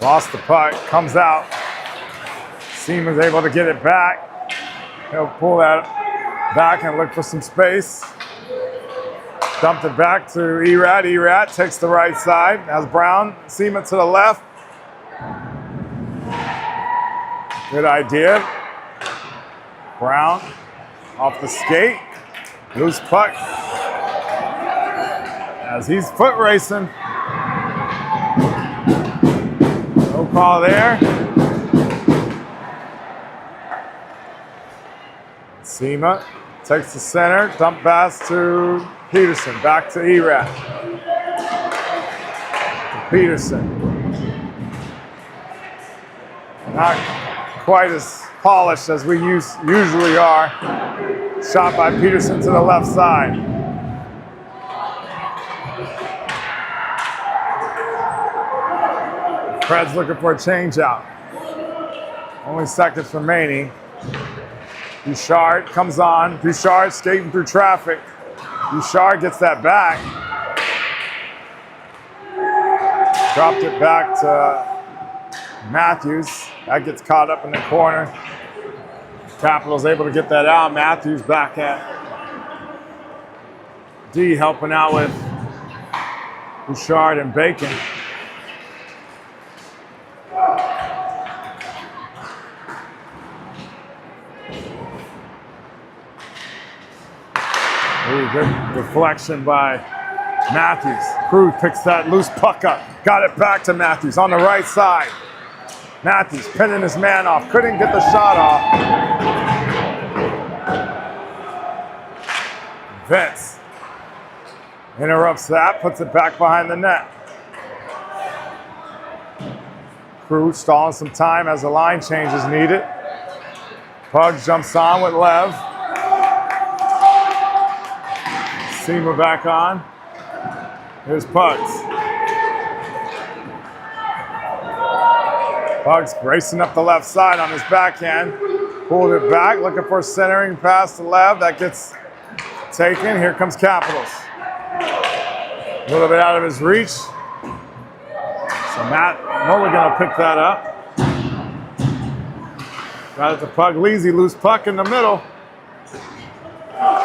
Lost the puck, comes out. Seaman's able to get it back. He'll pull that back and look for some space. Dumped it back to Erat. Erat takes the right side. Has Brown. Seaman to the left. Good idea. Brown off the skate. Loose puck. As he's foot racing. No call there. Sema takes the center, dump pass to Peterson, back to Erat. Peterson. Not quite as polished as we usually are. Shot by Peterson to the left side. Preds looking for a change out. Only seconds remaining. Bouchard comes on. Bouchard skating through traffic. Bouchard gets that back. Dropped it back to Matthews. That gets caught up in the corner. Capitals able to get that out. Matthews back at D, helping out with Bouchard and Bacon. Ooh, good deflection by Matthews. Cruz picks that loose puck up. Got it back to Matthews on the right side. Matthews pinning his man off. Couldn't get the shot off. Vince interrupts that, puts it back behind the net. Cruz stalling some time as the line change is needed. Pugs jumps on with Lev. Seamer back on. Here's Pugs. Pugs racing up the left side on his backhand. Pulled it back, looking for a centering pass to Lev. That gets taken. Here comes Capitals. A little bit out of his reach. So Matt Mulligan will pick that up. Got it to Puglisi, loose puck in the middle.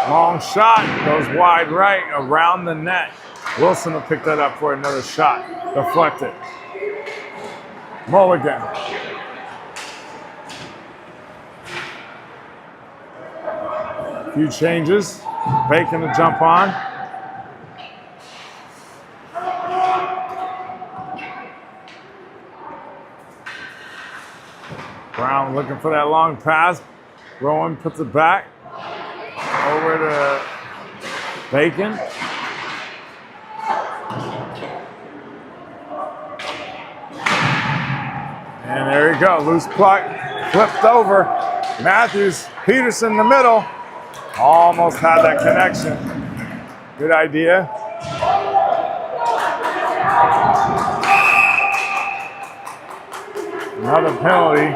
Long shot, goes wide right, around the net. Wilson will pick that up for another shot. Deflected. Mulligan. A few changes. Bacon to jump on. Brown looking for that long pass. Rowan puts it back. Over to Bacon. And there you go. Loose puck. Flipped over. Matthews. Peterson in the middle. Almost had that connection. Good idea. Another penalty.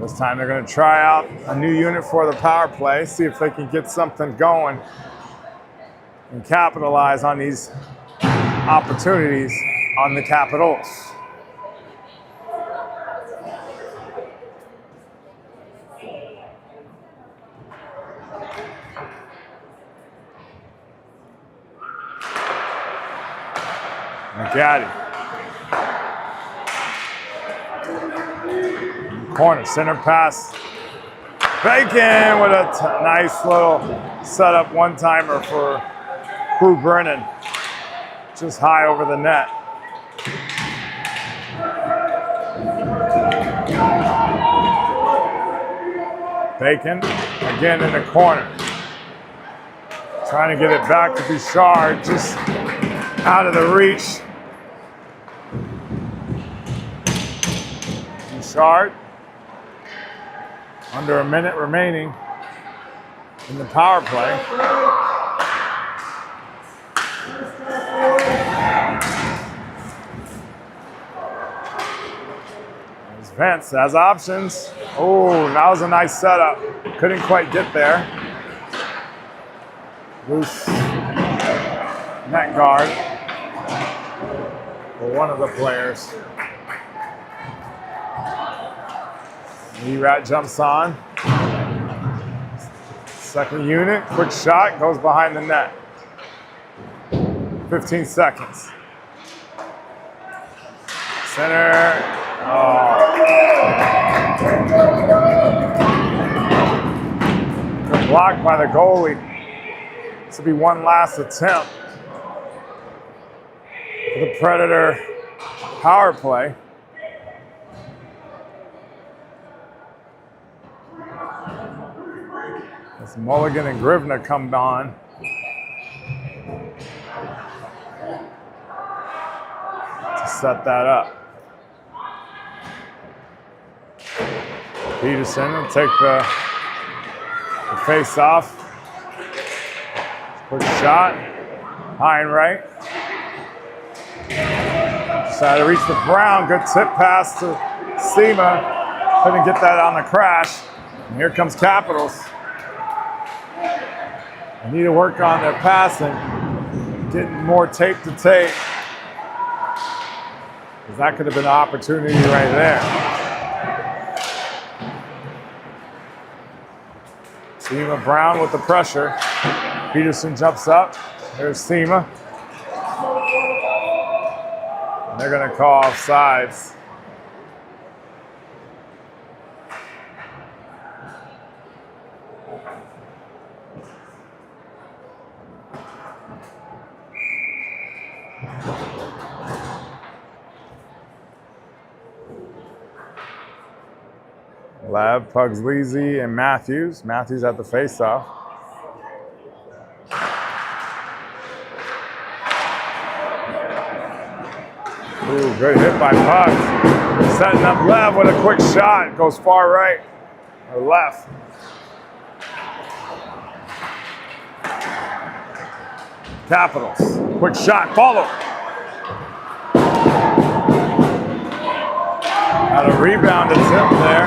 This time they're going to try out a new unit for the power play, see if they can get something going and capitalize on these opportunities on the Capitals. McGaddy. Corner, center pass. Bacon with a nice little setup one-timer for Crew Brennan. Just high over the net. Bacon, again in the corner. Trying to get it back to Bouchard, just out of the reach. Bouchard. Under a minute remaining in the power play. There's Vince has options. Oh, that was a nice setup. Couldn't quite get there. Loose net guard for one of the players. E-Rat jumps on. Second unit, quick shot, goes behind the net. 15 seconds. Center. Oh. Good block by the goalie. This will be one last attempt for the Predator power play. As Mulligan and Grivna come on. To set that up. Peterson will take the face off. Quick shot. High and right. Decided to reach for Brown. Good tip pass to Sema. Couldn't get that on the crash. And here comes Capitals. They need to work on their passing. Getting more tape to tape. Because that could have been an opportunity right there. Sema Brown with the pressure. Peterson jumps up. There's Sema. And they're going to call offsides. Lab, Pugsley, and Matthews. Matthews at the faceoff. Ooh, good hit by Pugs. Setting up Lev with a quick shot. Goes far right or left. Capitals. Quick shot. Follow. Got a rebound attempt there.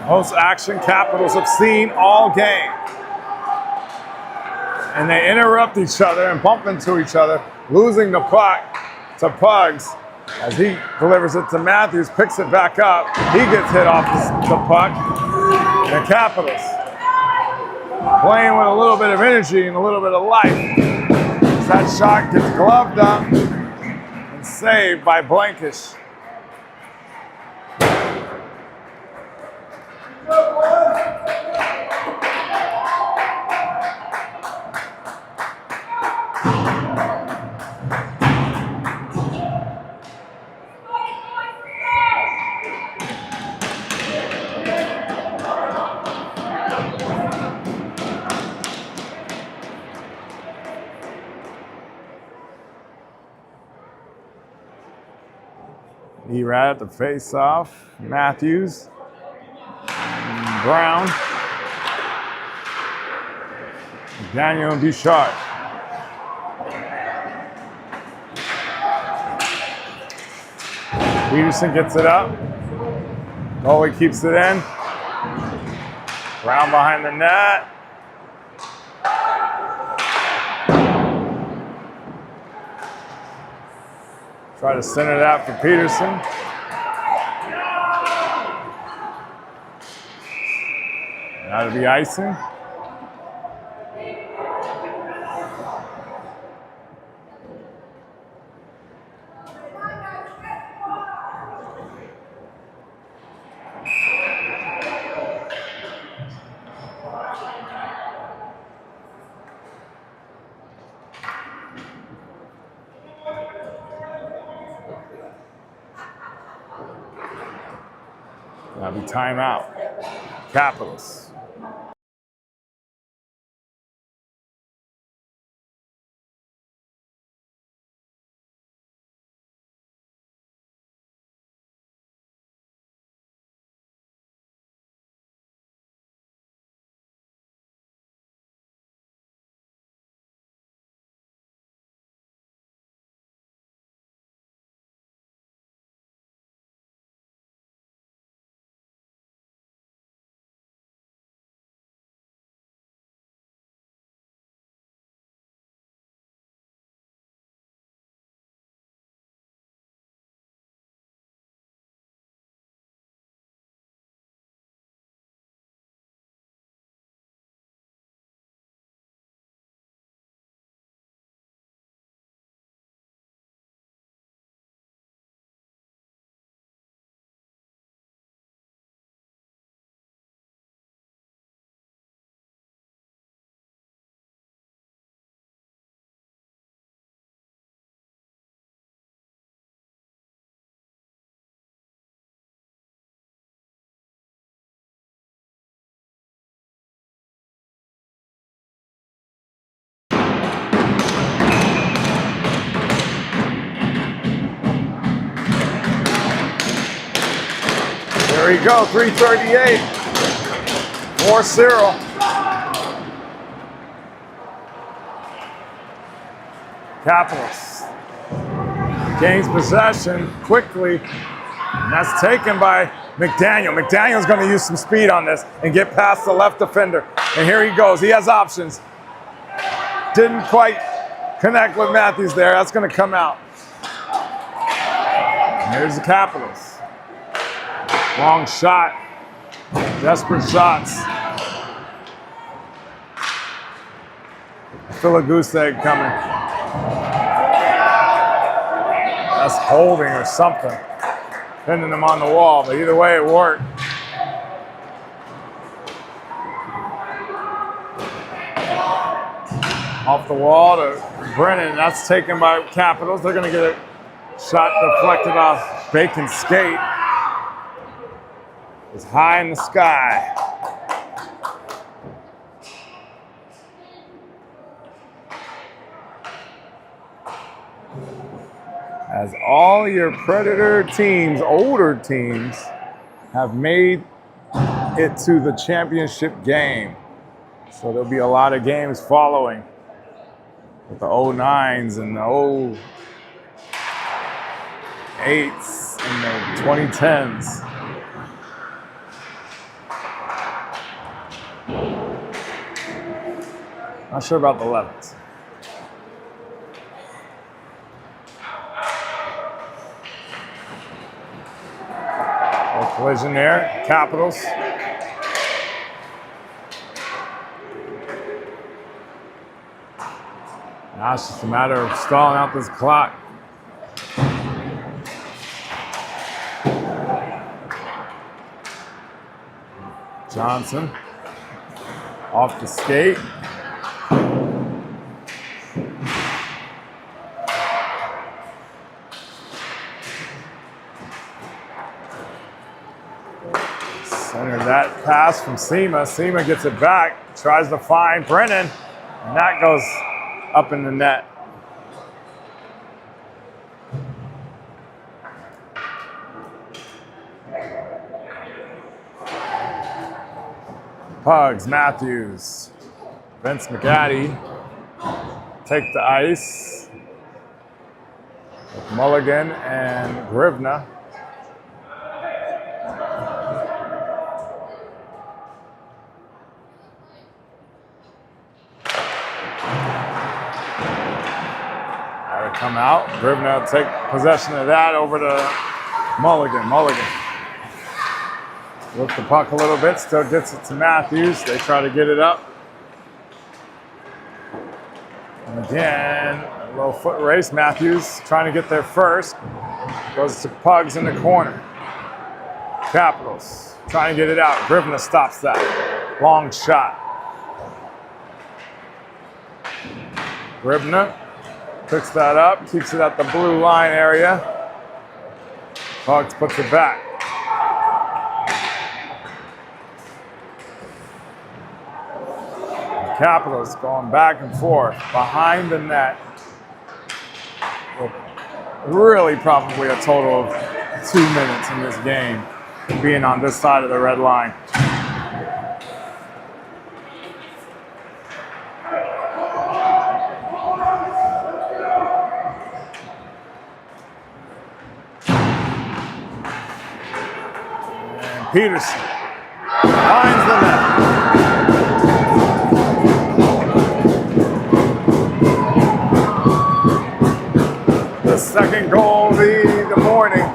Most action Capitals have seen all game. And they interrupt each other and bump into each other, losing the puck to Pugs as he delivers it to Matthews, picks it back up. He gets hit off the puck. The Capitals playing with a little bit of energy and a little bit of life. As that shot gets gloved up and saved by Blankish. Erad at the face-off. Matthews. Brown. Daniel and Bouchard. Peterson gets it up. Goalie keeps it in. Brown behind the net. Try to center that for Peterson. That'll be icing. That'll be timeout. Capitals. There we go, 3:38. 4-0. Capitals gains possession quickly, and that's taken by McDaniel. McDaniel's going to use some speed on this and get past the left defender. And here he goes. He has options. Didn't quite connect with Matthews there. That's going to come out. And here's the Capitals. Long shot. Desperate shots. I feel a goose egg coming. That's holding or something. Pinning him on the wall, but either way it worked. Off the wall to Brennan. That's taken by Capitals. They're going to get a shot deflected off Bacon's skate. It's high in the sky. As all your Predator teams, older teams, have made it to the championship game. So there'll be a lot of games following with the 09s and the 08s and the 2010s. Not sure about the 11s. Collision there, Capitals. Now it's just a matter of stalling out this clock. Johnson off the skate. Center that pass from Sema. Sema gets it back, tries to find Brennan, and that goes up in the net. Pugs, Matthews, Vince McGaddy take the ice with Mulligan and Grivna. Come out. Grivna will take possession of that over to Mulligan. Mulligan look the puck a little bit, still gets it to Matthews. They try to get it up. And again, a little foot race. Matthews trying to get there first. Goes to Pugs in the corner. Capitals trying to get it out. Grivna stops that. Long shot. Grivna picks that up, keeps it at the blue line area. Pugs puts it back. The Capitals going back and forth behind the net. Really probably a total of 2 minutes in this game being on this side of the red line. Peterson finds the net. The second goal of the morning.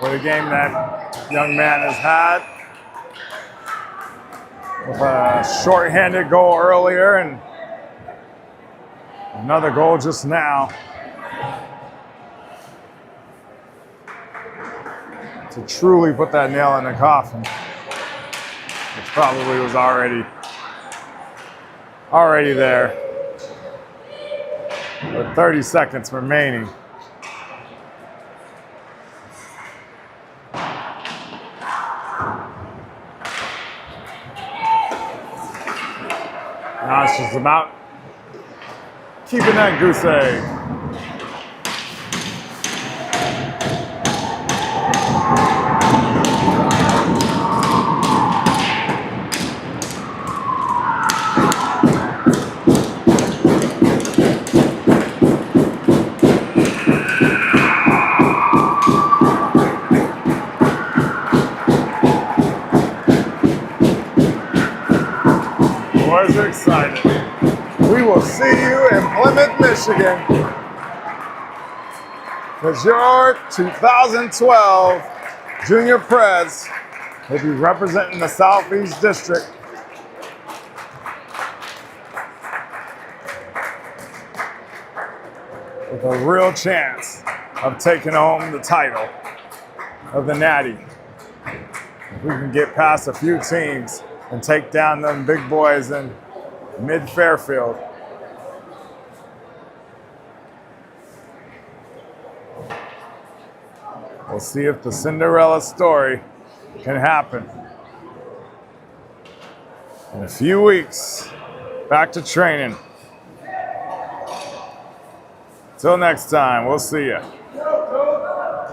What a game that young man has had. With a shorthanded goal earlier and another goal just now. To truly put that nail in the coffin, which probably was already there. With 30 seconds remaining. Conscious about keeping that goose egg. Boys are excited. We will see you in Plymouth, Michigan, because your 2012 Junior Preds will be representing the Southeast District with a real chance of taking home the title of the Natty. If we can get past a few teams and take down them big boys in mid-Fairfield. We'll see if the Cinderella story can happen. In a few weeks, back to training. Till next time, we'll see ya.